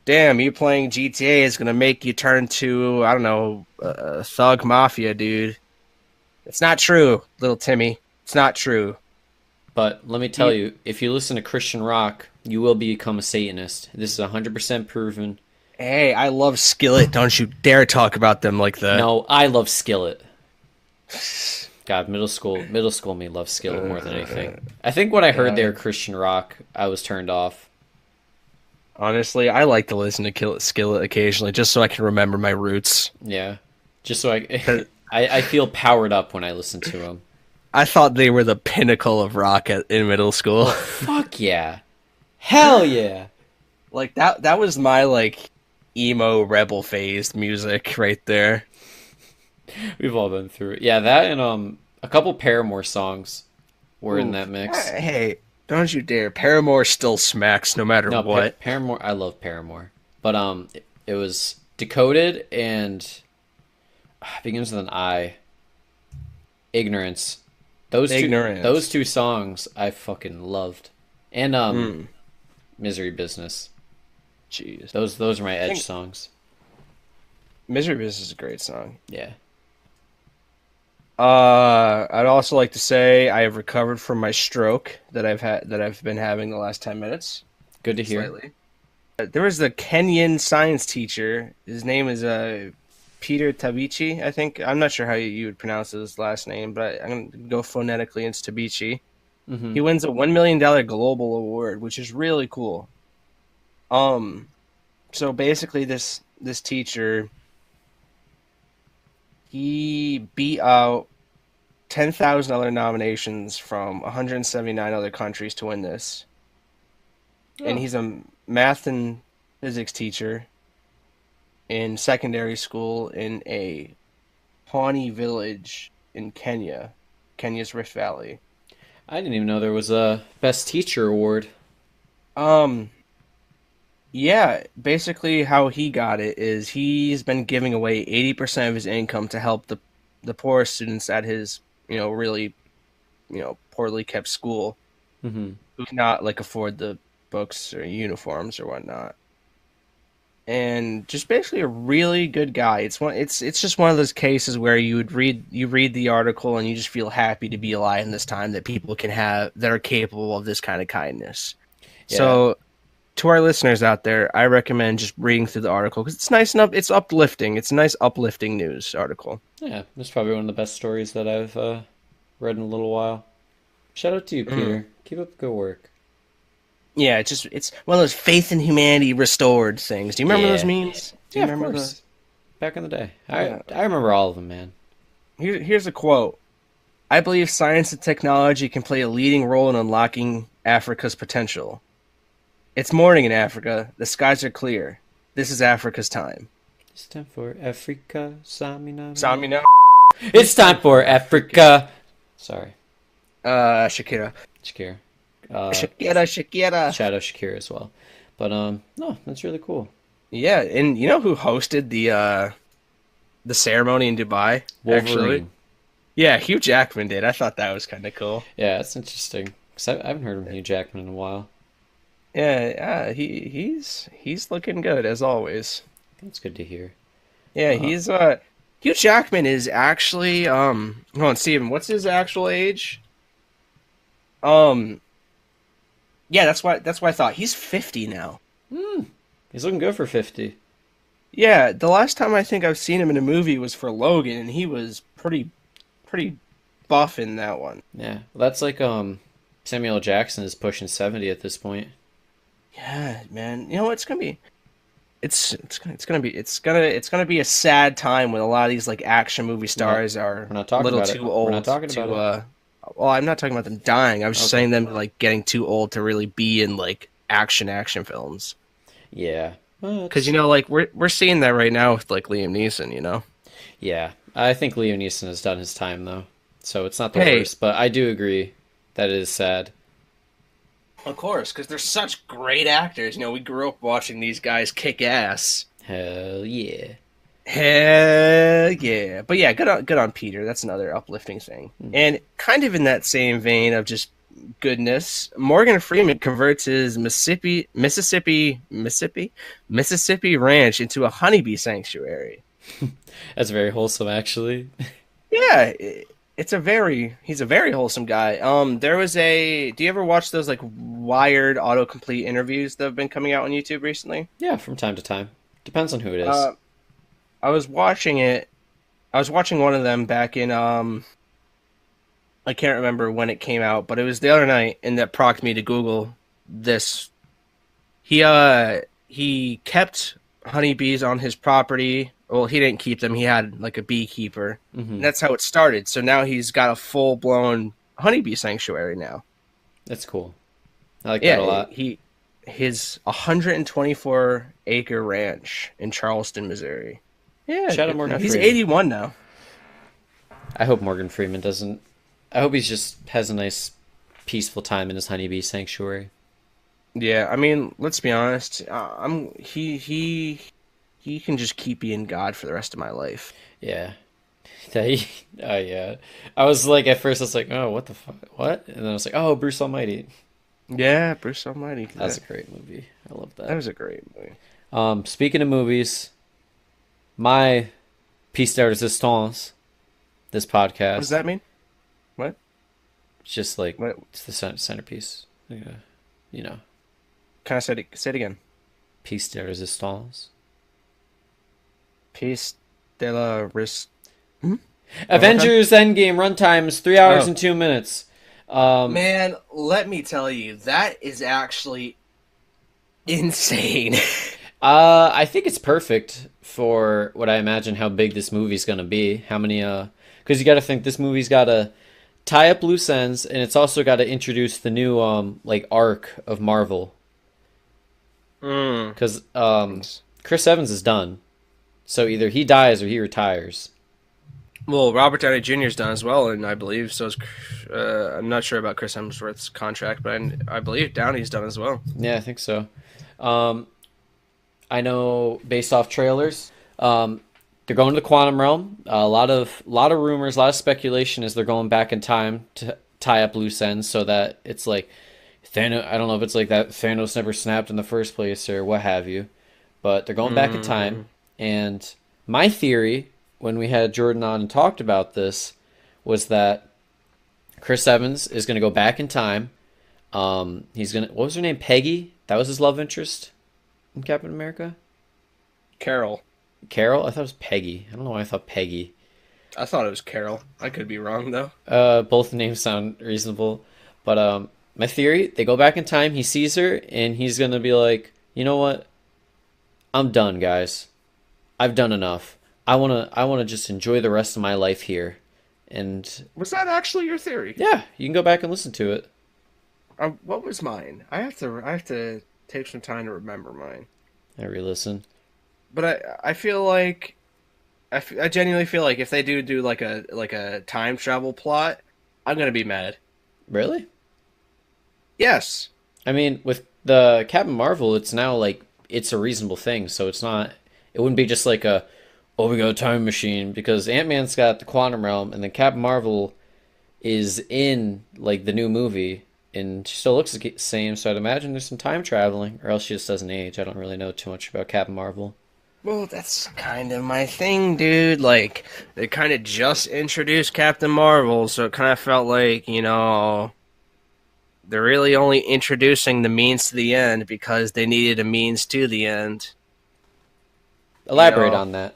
damn, you playing GTA is gonna make you turn to, I don't know, thug mafia, dude. It's not true, little Timmy. It's not true. But let me tell you, if you listen to Christian rock, you will become a Satanist. This is 100% proven. Hey, I love Skillet. Don't you dare talk about them like that. No, I love Skillet. God, middle school me loves Skillet more than anything. I think when I heard they were Christian rock, I was turned off. Honestly, I like to listen to Skillet occasionally just so I can remember my roots. Yeah, just so I feel powered up when I listen to them. I thought they were the pinnacle of rock in middle school. Fuck yeah, hell yeah! Like that was my like emo rebel phase music right there. We've all been through it. Yeah, that and a couple Paramore songs were in Ooh, that mix. Hey, don't you dare. Paramore still smacks no matter No, what. Paramore. I love Paramore, but it was Decoded and begins with an I. Ignorance. Ignorance. Those two songs I fucking loved, and Mm, Misery Business. jeez. Those are my I edge think songs. Misery Business is a great song. Yeah, I'd also like to say I have recovered from my stroke that I've been having the last 10 minutes. good to hear. Slightly. There was the Kenyan science teacher. His name is Peter Tabichi, I think. I'm not sure how you would pronounce his last name, but I'm going to go phonetically. It's Tabichi. Hmm. He wins a $1 million global award, which is really cool. Um, so basically, this teacher, he beat out 10,000 other nominations from 179 other countries to win this. And Oh, he's a math and physics teacher in secondary school in a Pawnee village in Kenya, Kenya's Rift Valley. I didn't even know there was a Best Teacher award. Um, yeah, basically how he got it is he's been giving away 80% of his income to help the poorest students at his, really, poorly kept school Hmm. who cannot like afford the books or uniforms or whatnot. And just basically a really good guy. It's just one of those cases where you read the article and you just feel happy to be alive in this time that people can have that are capable of this kind of kindness. Yeah, So to our listeners out there, I recommend just reading through the article because it's nice enough. It's uplifting. It's a nice uplifting news article. yeah. That's probably one of the best stories that I've read in a little while. Shout out to you, Mm. Peter. Keep up the good work. Yeah, it's one of those faith in humanity restored things. Do you remember those Yeah, memes? Do yeah, you of remember course. Back in the day, the? I remember all of them, man. Here's a quote. I believe science and technology can play a leading role in unlocking Africa's potential. It's morning in Africa. The skies are clear. This is Africa's time. It's time for Africa, Samina. Samina. It's time for Africa. Sorry, Shakira. Shakira. Uh, Shakira. Shadow Shakira as well. But no, that's really cool. Yeah, and you know who hosted the ceremony in Dubai? Actually, Wolverine. yeah, Hugh Jackman did. I thought that was kind of cool. Yeah, that's interesting. 'Cause I haven't heard of Hugh Jackman in a while. Yeah, he's looking good as always. That's good to hear. Yeah, Uh, he's Hugh Jackman is actually hold on, Steven, what's his actual age? Um, yeah, that's why I thought he's 50 now. Hmm. He's looking good for 50. Yeah, the last time I think I've seen him in a movie was for Logan, and he was pretty buff in that one. Yeah. Well, that's like Samuel L. Jackson is pushing 70 at this point. Yeah, man. You know what? It's gonna be a sad time when a lot of these like action movie We're not stars are we're not a talking little about it. too We're not old talking about to it. well, I'm not talking about them dying. I was just Okay. saying them like getting too old to really be in like action films. Yeah. Well, Because it's like we're seeing that right now with like Liam Neeson. yeah. I think Liam Neeson has done his time though. So it's not the Hey, worst, but I do agree that it is sad. of course, because they're such great actors. We grew up watching these guys kick ass. Hell yeah. Hell yeah! But yeah, good on Peter. That's another uplifting thing. Hmm. And kind of in that same vein of just goodness, Morgan Freeman converts his Mississippi ranch into a honeybee sanctuary. That's very wholesome actually. Yeah, he's a very wholesome guy. There was a. Do you ever watch those like Wired autocomplete interviews that have been coming out on YouTube recently? Yeah, from time to time. Depends on who it is. Uh, I was watching it. I was watching one of them back in I can't remember when it came out, but it was the other night, and that prompted me to Google this. He kept honeybees on his property. Well, he didn't keep them. He had like a beekeeper, Hmm. and that's how it started. So now he's got a full blown honeybee sanctuary now. That's cool. I like that a Yeah, lot. his 124-acre ranch in Charleston, Missouri. Yeah, Shout out good for Morgan now. He's Freeman. 81 now. I hope Morgan Freeman doesn't. I hope he just has a nice, peaceful time in his honeybee sanctuary. Yeah, I mean, let's be honest. He can just keep being God for the rest of my life. Yeah. Yeah. I was like, at first, I was like, oh, what the fuck? What? And then I was like, oh, Bruce Almighty. Yeah, Bruce Almighty. That's a great movie. I love That that. was a great movie. Speaking of movies, my piece de resistance, this What does podcast, that mean? What? it's just like, What? it's the centerpiece. Yeah. You know, Kind of say it again. piece de resistance. Peace de la Ris. One more time. Avengers Endgame runtime is 3 hours Oh and 2 minutes. Um, man, let me tell you, that is actually insane. I think it's perfect for what I imagine how big this movie's gonna be. How many, because you got to think this movie's got to tie up loose ends, and it's also got to introduce the new, like arc of Marvel. Mm. Because, Chris Evans is done, so either he dies or he retires. Well, Robert Downey Jr.'s done as well, and I believe so is. I'm not sure about Chris Hemsworth's contract, but I believe Downey's done as well. Yeah, I think so. Um, I know based off trailers, they're going to the quantum realm. A lot of rumors, a lot of speculation is they're going back in time to tie up loose ends so that it's like Thanos. I don't know if it's like that Thanos never snapped in the first place or what have you, but they're going back in time. Mm. And my theory, when we had Jordan on and talked about this, was that Chris Evans is going to go back in time. He's gonna. What was her name? Peggy. That was his love interest in Captain America. Carol. Carol. I thought it was Peggy. I don't know why I thought Peggy. I thought it was Carol. I could be wrong though. Both names sound reasonable, but my theory: they go back in time. He sees her, and he's gonna be like, you know what? I'm done, guys. I've done enough. I wanna just enjoy the rest of my life here. And Was that actually your theory? yeah, you can go back and listen to it. What was mine? I have to take some time to remember mine. I re-listen. But I feel like I genuinely feel like if they do like a time travel plot, I'm gonna be mad. Really? Yes. I mean, with the Captain Marvel, it's now like it's a reasonable thing, so it's not. It wouldn't be just like a, oh, we got a time machine because Ant-Man's got the quantum realm, and then Captain Marvel is in like the new movie, and she still looks the same. So I'd imagine there's some time traveling, or else she just doesn't age. I don't really know too much about Captain Marvel. Well, that's kind of my thing, dude. Like, they kind of just introduced Captain Marvel, so it kind of felt like, they're really only introducing the means to the end because they needed a means to the end. Elaborate on that.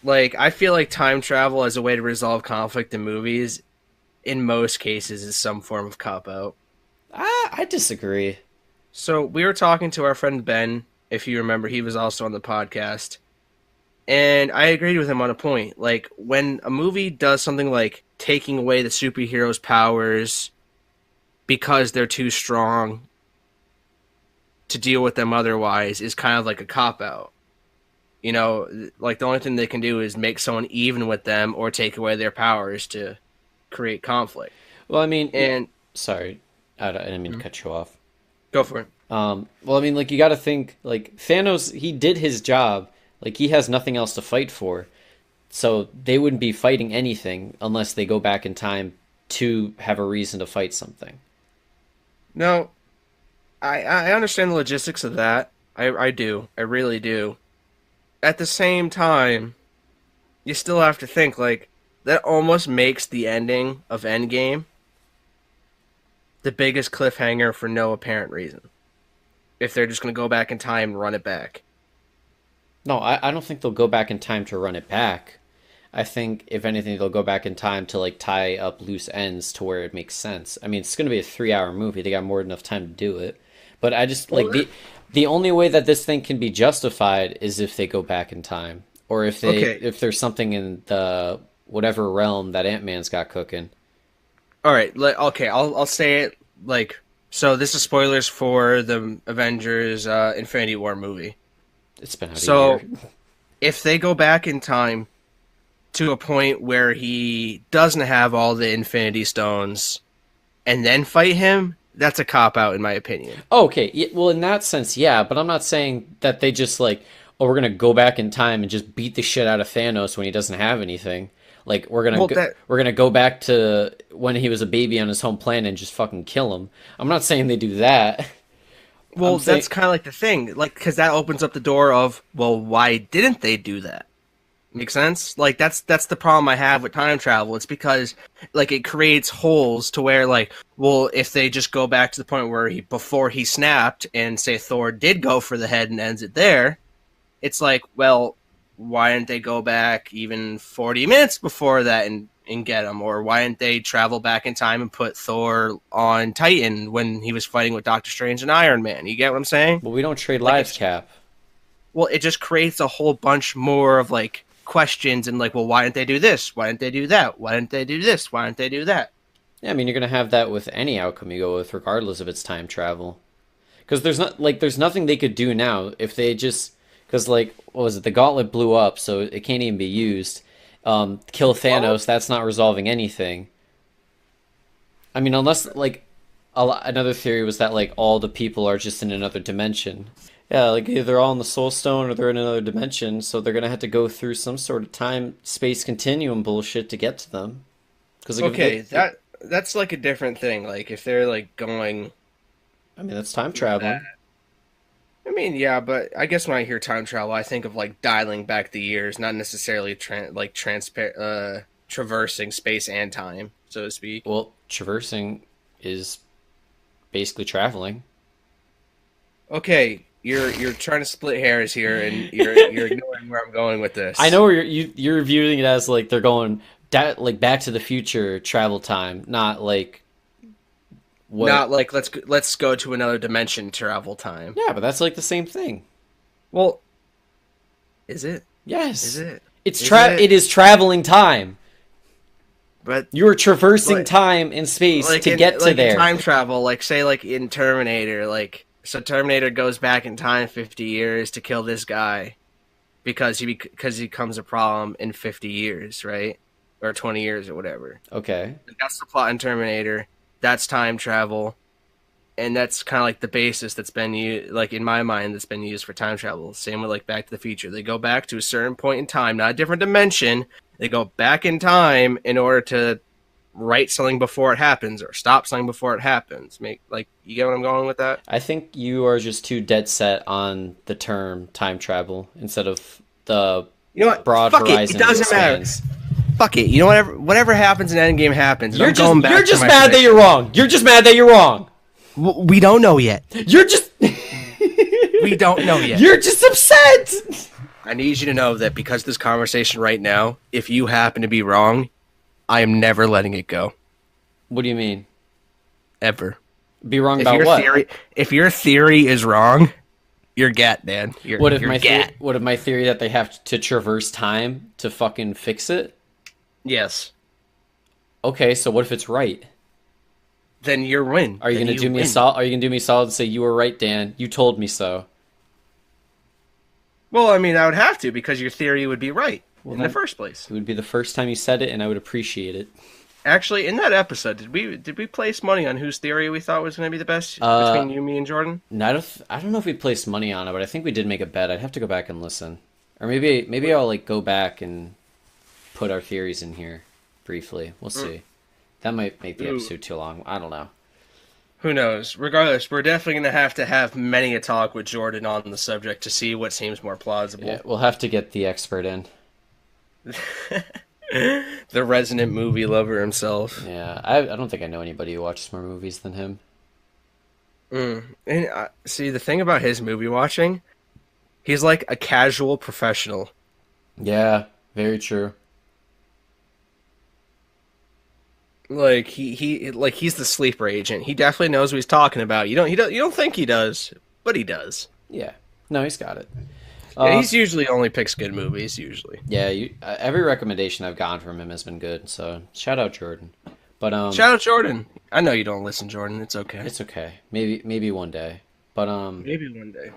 Like, I feel like time travel as a way to resolve conflict in movies, in most cases, is some form of cop-out. I disagree. So, we were talking to our friend Ben, if you remember, he was also on the podcast, and I agreed with him on a point. Like, when a movie does something like taking away the superhero's powers because they're too strong to deal with them otherwise, is kind of like a cop-out. You know, like the only thing they can do is make someone even with them or take away their powers to create conflict. Well, I mean, And sorry, I didn't mean to cut you off. go for it. Well, I mean, like you got to think, like Thanos, he did his job. Like he has nothing else to fight for, so they wouldn't be fighting anything unless they go back in time to have a reason to fight something. No, I understand the logistics of that. I do. I really do. At the same time, you still have to think, like, that almost makes the ending of Endgame the biggest cliffhanger for no apparent reason. If they're just going to go back in time and run it back. No, I don't think they'll go back in time to run it back. I think, if anything, they'll go back in time to, like, tie up loose ends to where it makes sense. I mean, it's going to be a 3-hour movie. They got more than enough time to do it. But I just, like, the only way that this thing can be justified is if they go back in time. Or if if there's something in the whatever realm that Ant-Man's got cooking. Alright, okay, I'll say it, like, so this is spoilers for the Avengers Infinity War movie. It's been out So, a year. if they go back in time to a point where he doesn't have all the Infinity Stones and then fight him, that's a cop-out in my opinion. Oh, okay. Yeah, well, in that sense, yeah, but I'm not saying that they just like, oh, we're gonna go back in time and just beat the shit out of Thanos when he doesn't have anything. Like we're gonna go back to when he was a baby on his home planet and just fucking kill him. I'm not saying they do that. Well, that's kind of like the thing, like, because that opens up the door of, well, why didn't they do that? Make sense? Like, that's the problem I have with time travel. It's because, like, it creates holes to where, like, well, if they just go back to the point where before he snapped and say Thor did go for the head and ends it there, it's like, well, why didn't they go back even 40 minutes before that and get him? Or why didn't they travel back in time and put Thor on Titan when he was fighting with Doctor Strange and Iron Man? You get what I'm saying? Well, we don't trade Like, lives, Cap. Well, it just creates a whole bunch more of, like, questions and, like, well, why didn't they do this? Why didn't they do that? Why didn't they do this? Why didn't they do that? Yeah, I mean, you're gonna have that with any outcome you go with, regardless of its time travel. Because there's nothing they could do now if they just, because like, what was it? The gauntlet blew up, so it can't even be used. Kill Thanos, that's not resolving anything. I mean, unless like another theory was that like all the people are just in another dimension. Yeah, like either they're all in the Soul Stone or they're in another dimension, so they're gonna have to go through some sort of time space continuum bullshit to get to them. Because Okay, that's like a different thing. Like, if they're like going, I mean, that's time traveling. I mean, yeah, but I guess when I hear time travel, I think of like dialing back the years, not necessarily traversing space and time, so to speak. Well, traversing is basically traveling. Okay, you're trying to split hairs here, and you're ignoring where I'm going with this. I know where you're viewing it as like they're going like Back to the Future travel time, not like what? Not like let's go to another dimension travel time. Yeah, but that's like the same thing. Well, is it? Yes, Is it? It is traveling time. But You are traversing like, time and space like to get to in there. time travel, like say like in Terminator, like so Terminator goes back in time 50 years to kill this guy because he becomes a problem in 50 years, right? Or 20 years or whatever. Okay. That's the plot in Terminator. That's time travel. And that's kind of like the basis that's been used, like in my mind, that's been used for time travel. Same with like Back to the Future. They go back to a certain point in time, not a different dimension. They go back in time in order to write something before it happens or stop something before it happens. You get what I'm going with that? I think you are just too dead set on the term time travel instead of the You know what? broad Fuck horizon. it. It doesn't matter. Fuck it. You know, whatever happens in Endgame happens. You're just mad that you're wrong. You're just mad that you're wrong. We don't know yet. You're just We don't know yet. You're just upset. I need you to know that because of this conversation right now, if you happen to be wrong, I am never letting it go. What do you mean? Ever. Be wrong about what? If your theory is wrong, you're gat, man. What if my theory that they have to traverse time to fucking fix it? Yes. Okay, so what if it's right? Then you're win. Are you gonna do me a solid? Are you gonna do me a solid and say you were right, Dan? You told me so. Well, I mean, I would have to because your theory would be right in the first place. It would be the first time you said it, and I would appreciate it. Actually, in that episode, did we place money on whose theory we thought was going to be the best between you, me, and Jordan? No, I don't know if we placed money on it, but I think we did make a bet. I'd have to go back and listen, or maybe I'll like go back and put our theories in here briefly. We'll see. That might make the episode too long. I don't know. Who knows? Regardless, we're definitely going to have many a talk with Jordan on the subject to see what seems more plausible. Yeah, we'll have to get the expert in. The resident movie lover himself. Yeah, I don't think I know anybody who watches more movies than him. And see, the thing about his movie watching, he's like a casual professional. Yeah, very true. Like he's the sleeper agent. He definitely knows what he's talking about. You don't think he does, but he does. Yeah, no, he's got it. Yeah, he's usually only picks good movies. Usually. Yeah, every recommendation I've gotten from him has been good. So shout out Jordan. But shout out Jordan. I know you don't listen, Jordan. It's okay. It's okay. Maybe one day. But maybe one day.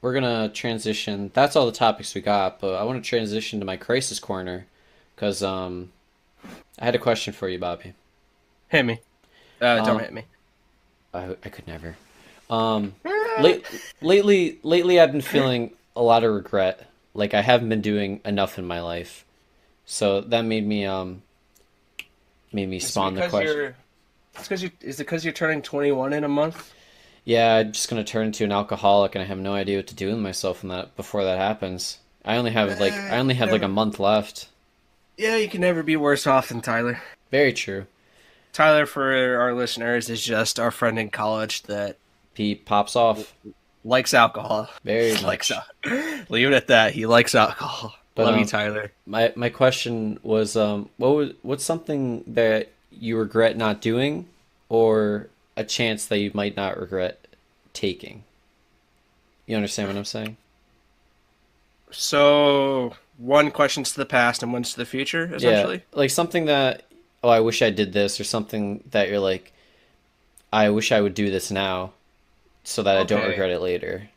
We're gonna transition. That's all the topics we got. But I want to transition to my crisis corner, because I had a question for you, Bobby. Hit me. Don't hit me. I could never. Lately I've been feeling a lot of regret. Like I haven't been doing enough in my life. So that made me spawn the question. Is it because you're turning 21 in a month? Yeah, I'm just gonna turn into an alcoholic, and I have no idea what to do with myself before that happens. I only have like a month left. Yeah, you can never be worse off than Tyler. Very true. Tyler, for our listeners, is just our friend in college that he pops off. Likes alcohol. Very much. Leave it at that. He likes alcohol. But, love you, Tyler. My question was, what's something that you regret not doing, or a chance that you might not regret taking? You understand what I'm saying? So, one question's to the past and one's to the future, essentially? Yeah, like something that, oh, I wish I did this, or something that you're like, I wish I would do this now, so that I don't regret it later.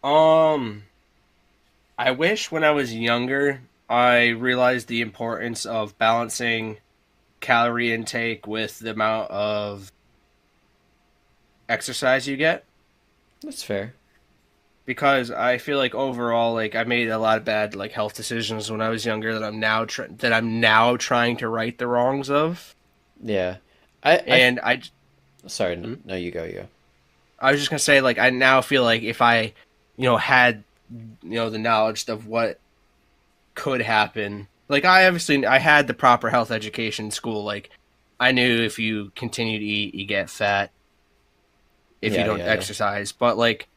I wish when I was younger, I realized the importance of balancing calorie intake with the amount of exercise you get. That's fair. Because I feel like overall, like I made a lot of bad like health decisions when I was younger that I'm now trying to right the wrongs of. Yeah, Sorry, no, you go. I was just gonna say, like, I now feel like if I, had, the knowledge of what could happen, like I had the proper health education in school. Like, I knew if you continue to eat, you get fat. If you don't exercise, but like,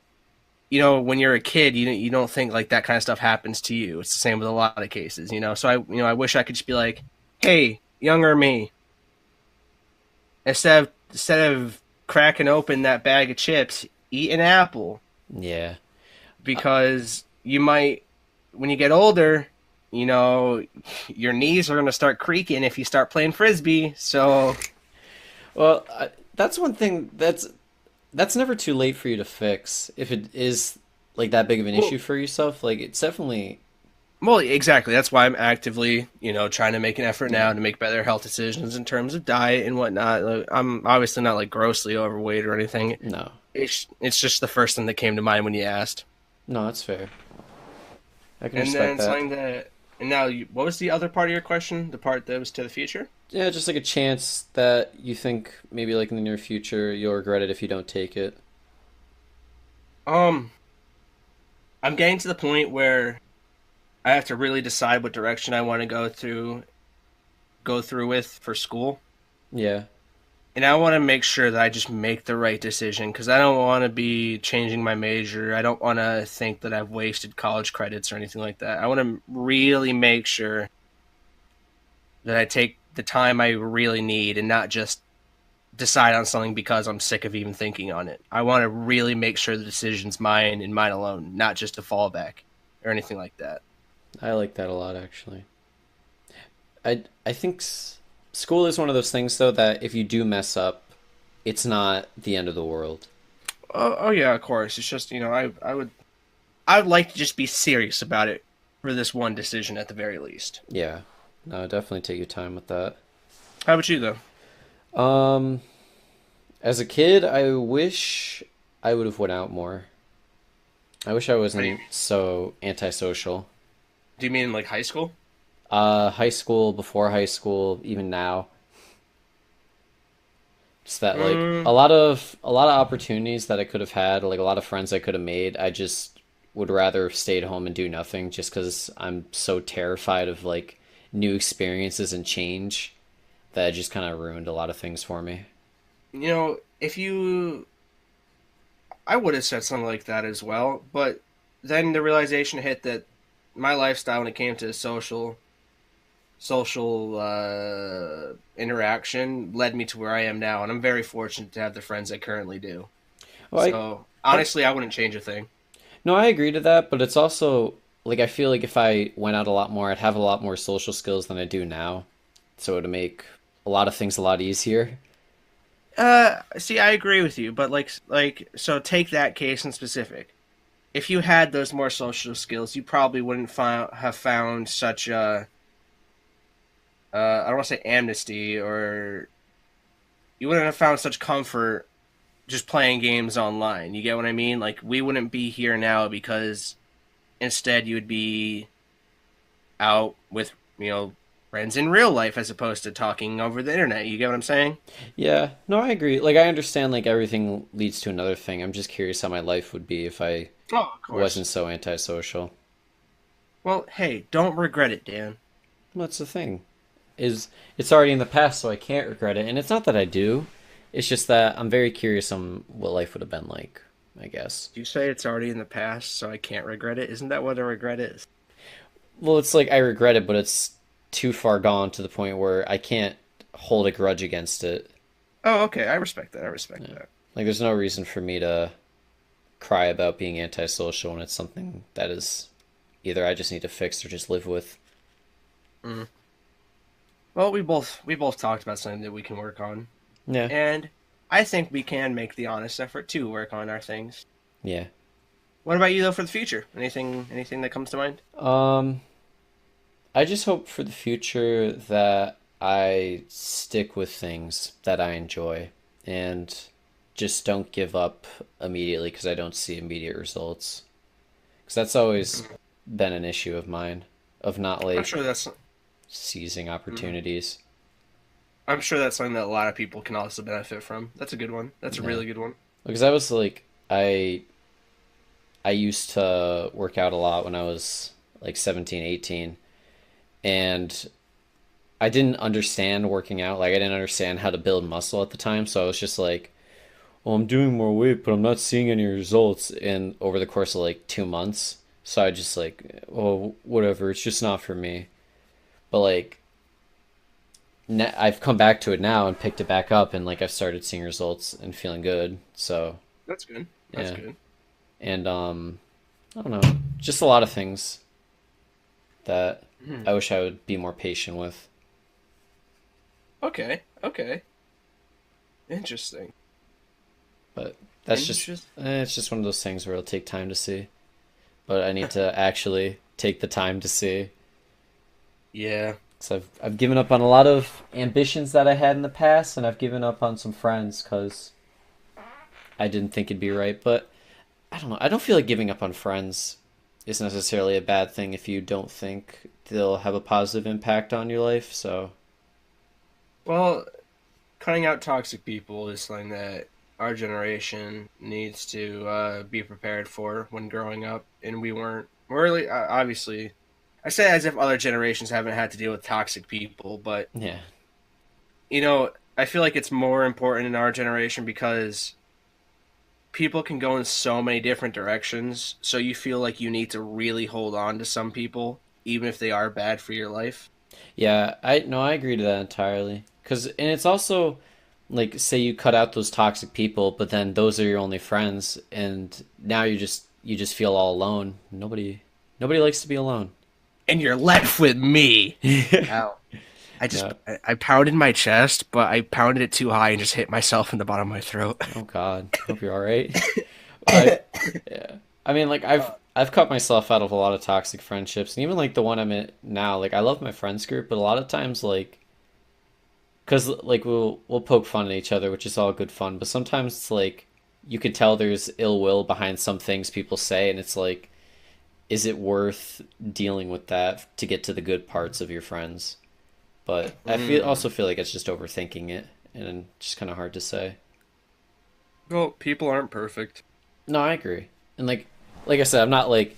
when you're a kid, you don't think like that kind of stuff happens to you. It's the same with a lot of cases, So I wish I could just be like, hey, younger me, instead of cracking open that bag of chips, eat an apple. Yeah. Because you might, when you get older, your knees are going to start creaking if you start playing Frisbee. So. Well, that's one thing that's never too late for you to fix. If it is like that big of an issue for yourself, like it's definitely. Well, exactly. That's why I'm actively, trying to make an effort now to make better health decisions in terms of diet and whatnot. Like, I'm obviously not like grossly overweight or anything. No. It's just the first thing that came to mind when you asked. No, that's fair. I can respect that. And now, what was the other part of your question? The part that was to the future? Yeah, just like a chance that you think maybe like in the near future you'll regret it if you don't take it. I'm getting to the point where I have to really decide what direction I want to go through with for school. Yeah. and I want to make sure that I just make the right decision because I don't want to be changing my major. I don't want to think that I've wasted college credits or anything like that. I want to really make sure that I take the time I really need and not just decide on something because I'm sick of even thinking on it. I want to really make sure the decision's mine and mine alone, not just a fallback or anything like that. I like that a lot, actually. I think school is one of those things though that if you do mess up, it's not the end of the world. Oh yeah, of course. It's just I would like to just be serious about it for this one decision at the very least. Yeah. No, definitely take your time with that. How about you though? Um, as a kid, I wish I would have went out more. I wish I How do you wasn't so antisocial. do you mean like high school? High school, before high school, even now. Just that like Mm, a lot of opportunities that I could have had, like a lot of friends I could have made. I just would rather have stayed home and do nothing just because I'm so terrified of like new experiences and change that it just kind of ruined a lot of things for me. if you I would have said something like that as well, but then the realization hit that my lifestyle when it came to social interaction led me to where I am now, and I'm very fortunate to have the friends I currently do. Well, So I honestly, I wouldn't change a thing. no, I agree to that, but it's also like I feel like if I went out a lot more, I'd have a lot more social skills than I do now. So it would make a lot of things a lot easier. See, I agree with you, but so take that case in specific. If you had those more social skills, you probably wouldn't have found such a I don't want to say amnesty, or you wouldn't have found such comfort just playing games online. You get what I mean? Like we wouldn't be here now because instead you would be out with friends in real life as opposed to talking over the internet. You get what I'm saying? Yeah, no, I agree. Like I understand like everything leads to another thing. I'm just curious how my life would be if I Oh, of wasn't course. so antisocial. Well, hey, don't regret it, Dan. What's the thing? Is it's already in the past, so I can't regret it. And it's not that I do. It's just that I'm very curious on what life would have been like, I guess. You say it's already in the past, so I can't regret it. Isn't that what a regret is? Well, it's like I regret it, but it's too far gone to the point where I can't hold a grudge against it. Oh, okay. I respect that. I respect Yeah. that. Like there's no reason for me to cry about being antisocial when it's something that is either I just need to fix or just live with. Mm. Well, we both talked about something that we can work on, Yeah. and I think we can make the honest effort to work on our things. Yeah. What about you though for the future? Anything that comes to mind? Um, I just hope for the future that I stick with things that I enjoy and just don't give up immediately because I don't see immediate results. Because that's always been an issue of mine, of not I'm like sure that's seizing mhm. opportunities. I'm sure that's something that a lot of people can also benefit from. That's a good one. That's a Yeah. really good one. Because I was like, I used to work out a lot when I was like 17, 18, and I didn't understand working out. Like I didn't understand how to build muscle at the time, so I was just like, "Well, I'm doing more weight, but I'm not seeing any results." And over the course of like 2 months, so I just like, "Oh, whatever. It's just not for me." But like, I've come back to it now and picked it back up, and like I've started seeing results and feeling good. So That's good. That's yeah, good. and I don't know, just a lot of things that Hmm. I wish I would be more patient with. Okay. Okay. Interesting. But that's just Interest. it's just one of those things where it'll take time to see. But I need to actually take the time to see. Yeah. So I've given up on a lot of ambitions that I had in the past, and I've given up on some friends because I didn't think it'd be right. But I don't know. I don't feel like giving up on friends is necessarily a bad thing if you don't think they'll have a positive impact on your life. So Well, cutting out toxic people is something that our generation needs to be prepared for when growing up, and we weren't. We're really obviously. I say as if other generations haven't had to deal with toxic people, but yeah, you know, I feel like it's more important in our generation because people can go in so many different directions. So you feel like you need to really hold on to some people, even if they are bad for your life. Yeah, I no, I agree to that entirely. And it's also like say you cut out those toxic people, but then those are your only friends, and now you just feel all alone. Nobody likes to be alone. And you're left with me. Ow. No. I pounded my chest, but I pounded it too high and just hit myself in the bottom of my throat. Oh God. Hope you're all right. I yeah. I mean, like I've cut myself out of a lot of toxic friendships, and even like the one I'm in now. Like I love my friends group, but a lot of times like because like we'll poke fun at each other, which is all good fun. But sometimes it's like you can tell there's ill will behind some things people say, and it's like, is it worth dealing with that to get to the good parts of your friends? But also feel like it's just overthinking it, and just kind of hard to say. Well, people aren't perfect. No, I agree. And like I said, I'm not like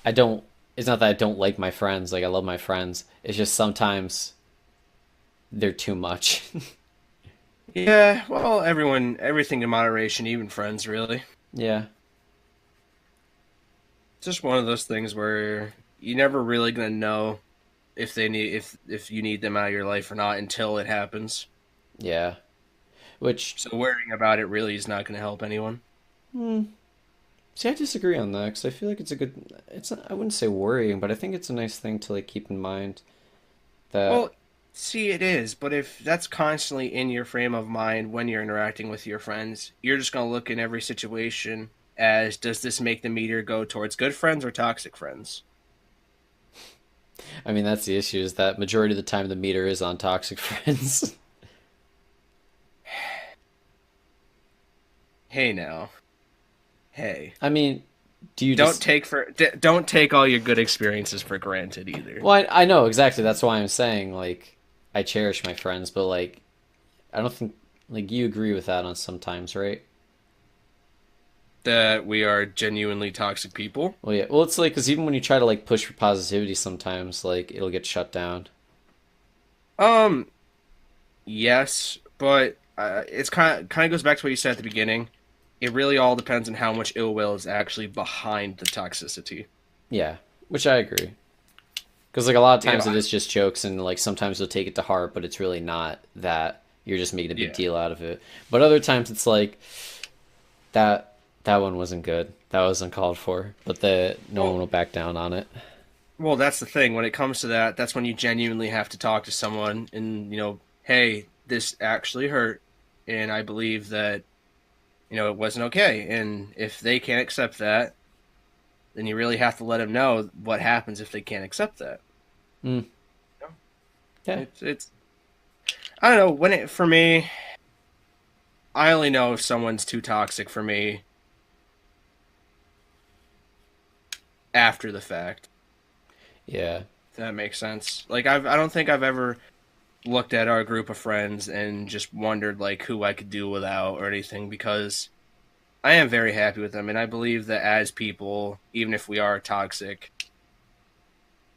I don't. It's not that I don't like my friends. Like I love my friends. It's just sometimes they're too much. Yeah, well, everything in moderation, even friends, really. Yeah. It's just one of those things where you're never really gonna know if you need them out of your life or not until it happens. Yeah. Which So worrying about it really is not gonna help anyone. hmm, see, I disagree on that because I feel like it's a good. It's not, I wouldn't say worrying, but I think it's a nice thing to like keep in mind that Well, see, it is, but if that's constantly in your frame of mind when you're interacting with your friends, you're just gonna look in every situation as does this make the meter go towards good friends or toxic friends? I mean that's the issue is that majority of the time the meter is on toxic friends. Hey now, hey. I mean, do you just Don't take all your good experiences for granted either. well, I know exactly. That's why I'm saying like I cherish my friends, but like I don't think like you agree with that on sometimes, right? That we are genuinely toxic people. Well, yeah. Well, it's like because even when you try to like push for positivity, sometimes like it'll get shut down. Um, yes, but it's kind of goes back to what you said at the beginning. It really all depends on how much ill will is actually behind the toxicity. Yeah, which I agree. Because like a lot of times it Yeah, is just jokes, and like sometimes you'll take it to heart, but it's really not that. You're just making a big yeah. deal out of it. But other times it's like that one wasn't good. That was uncalled for. But the no one Well, will back down on it. well, that's the thing. When it comes to that, that's when you genuinely have to talk to someone and, hey, this actually hurt, and I believe that, it wasn't okay. And if they can't accept that, then you really have to let them know what happens if they can't accept that. Mm, You know? yeah, It's I don't know, for me, I only know if someone's too toxic for me after the fact. yeah. If that makes sense. Like I don't think I've ever looked at our group of friends and just wondered like who I could do without or anything because I am very happy with them and I believe that as people, even if we are toxic,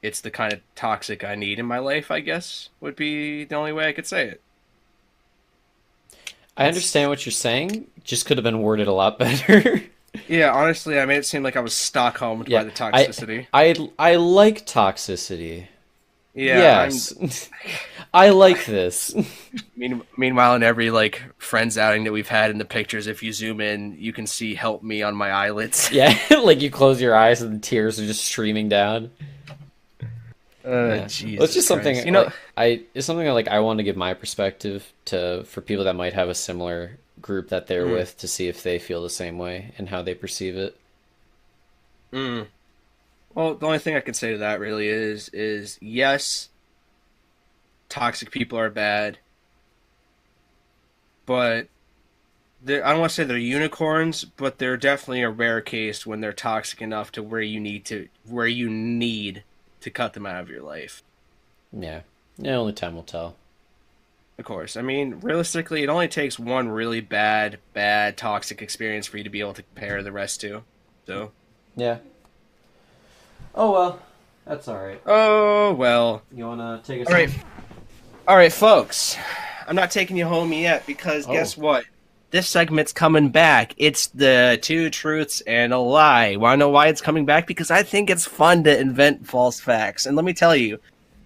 it's the kind of toxic I need in my life, I guess, would be the only way I could say it. I It's understand what you're saying. Just could have been worded a lot better. Yeah, honestly, I made it seem like I was Stockholmed by Yeah, the toxicity. I like toxicity. Yeah, I'm. Yes, I like this. Meanwhile, in every like friends outing that we've had in the pictures, if you zoom in, you can see "help me" on my eyelids. Yeah, like you close your eyes and the tears are just streaming down. Yeah. Well, it's Jesus just Christ! something like it's something like I want to give my perspective to for people that might have a similar group that they're mm, with to see if they feel the same way and how they perceive it. mm. Well, the only thing I can say to that really is yes, toxic people are bad, but I don't want to say they're unicorns, but they're definitely a rare case when they're toxic enough to where you need to cut them out of your life. Yeah. Yeah, only time will tell. Of course. I mean, realistically, it only takes one really bad toxic experience for you to be able to compare the rest to. So, Yeah. Oh well, that's all right. oh well. You wanna take us All right, home? all right, folks. I'm not taking you home yet because Oh. guess what? This segment's coming back. It's the two truths and a lie. Want to know why it's coming back? Because I think it's fun to invent false facts. And let me tell you,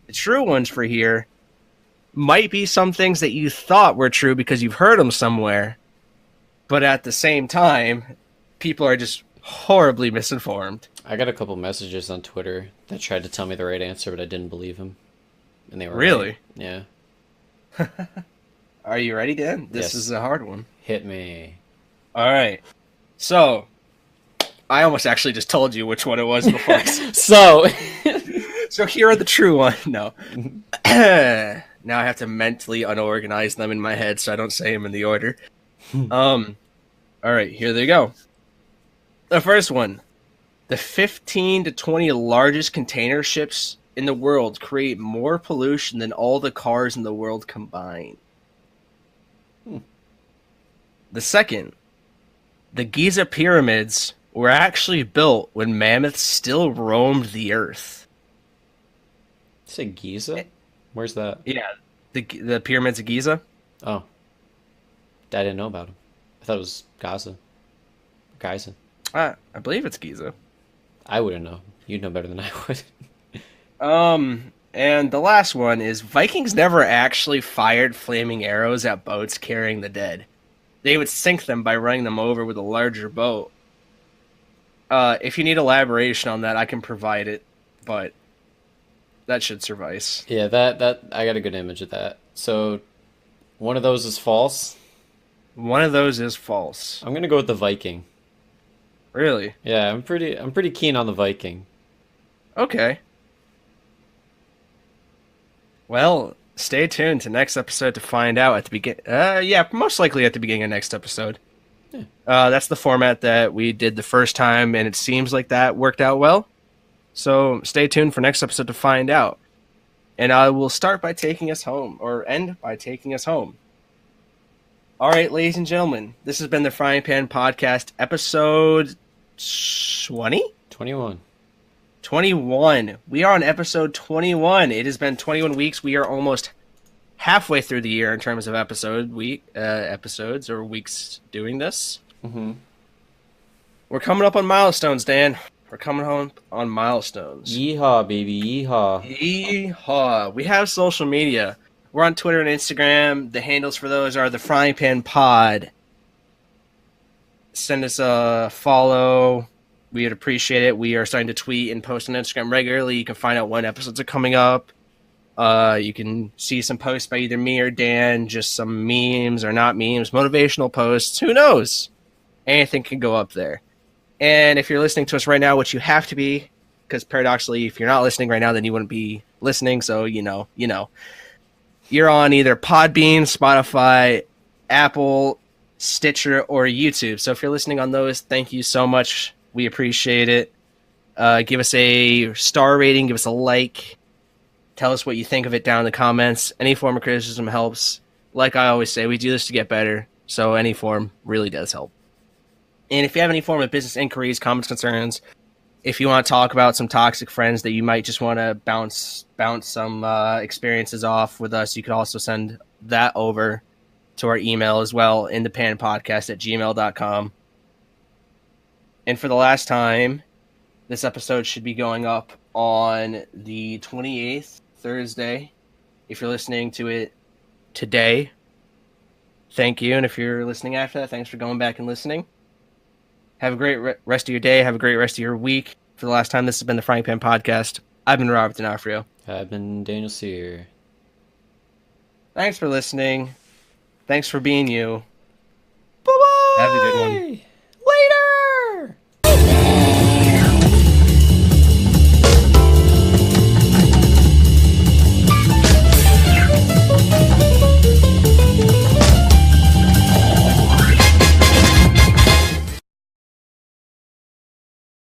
the true ones for here might be some things that you thought were true because you've heard them somewhere. But at the same time, people are just horribly misinformed. I got a couple messages on Twitter that tried to tell me the right answer, but I didn't believe him. And they were Really? right. Yeah. Are you ready, Dan? This Yes. is a hard one. Hit me. All right. So, I almost actually just told you which one it was before. So, So here are the true ones. No. Now I have to mentally unorganize them in my head so I don't say them in the order. All right, here they go. The first one. The 15 to 20 largest container ships in the world create more pollution than all the cars in the world combined. The second. The Giza pyramids were actually built when mammoths still roamed the earth. say Giza? Where's that? Yeah, the pyramids of Giza. Oh, I didn't know about him. I thought it was Gaza. Giza. I believe it's Giza. I wouldn't know. You'd know better than I would. And the last one is Vikings never actually fired flaming arrows at boats carrying the dead. They would sink them by running them over with a larger boat. If you need elaboration on that, I can provide it, but that should suffice. Yeah, that I got a good image of that. So, one of those is false. One of those is false. I'm gonna go with the Viking. Really? Yeah, I'm pretty keen on the Viking. Okay. Well, stay tuned to next episode to find out at the begin. Yeah, most likely at the beginning of next episode. Yeah. That's the format that we did the first time, and it seems like that worked out well. So stay tuned for next episode to find out. And I will start by taking us home, or end by taking us home. All right, ladies and gentlemen, this has been the Frying Pan Podcast, episode 20? 21. 21. We are on episode 21. It has been 21 weeks. We are almost halfway through the year in terms of episodes or weeks doing this. Mm-hmm. We're coming up on milestones, Dan. We're coming home on milestones. Yeehaw, baby, yeehaw. Yeehaw. We have social media. We're on Twitter and Instagram. The handles for those are the Frying Pan Pod. Send us a follow. We would appreciate it. We are starting to tweet and post on Instagram regularly. You can find out when episodes are coming up. You can see some posts by either me or Dan, just some memes or not memes, motivational posts. Who knows? Anything can go up there. And if you're listening to us right now, which you have to be, because paradoxically, if you're not listening right now, then you wouldn't be listening. So, you know. You're on either Podbean, Spotify, Apple, Stitcher, or YouTube. So if you're listening on those, thank you so much. We appreciate it. Give us a star rating. Give us a like. Tell us what you think of it down in the comments. Any form of criticism helps. Like I always say, we do this to get better. So any form really does help. And if you have any form of business inquiries, comments, concerns, if you want to talk about some toxic friends that you might just want to bounce some experiences off with us, you could also send that over to our email as well, inthepanpodcast@gmail.com. And for the last time, this episode should be going up on the 28th, Thursday. If you're listening to it today, thank you. And if you're listening after that, thanks for going back and listening. Have a great rest of your day. Have a great rest of your week. For the last time, this has been the Frying Pan Podcast. I've been Robert D'Onofrio. I've been Daniel Sear. Thanks for listening. Thanks for being you. Bye-bye! Have a good one.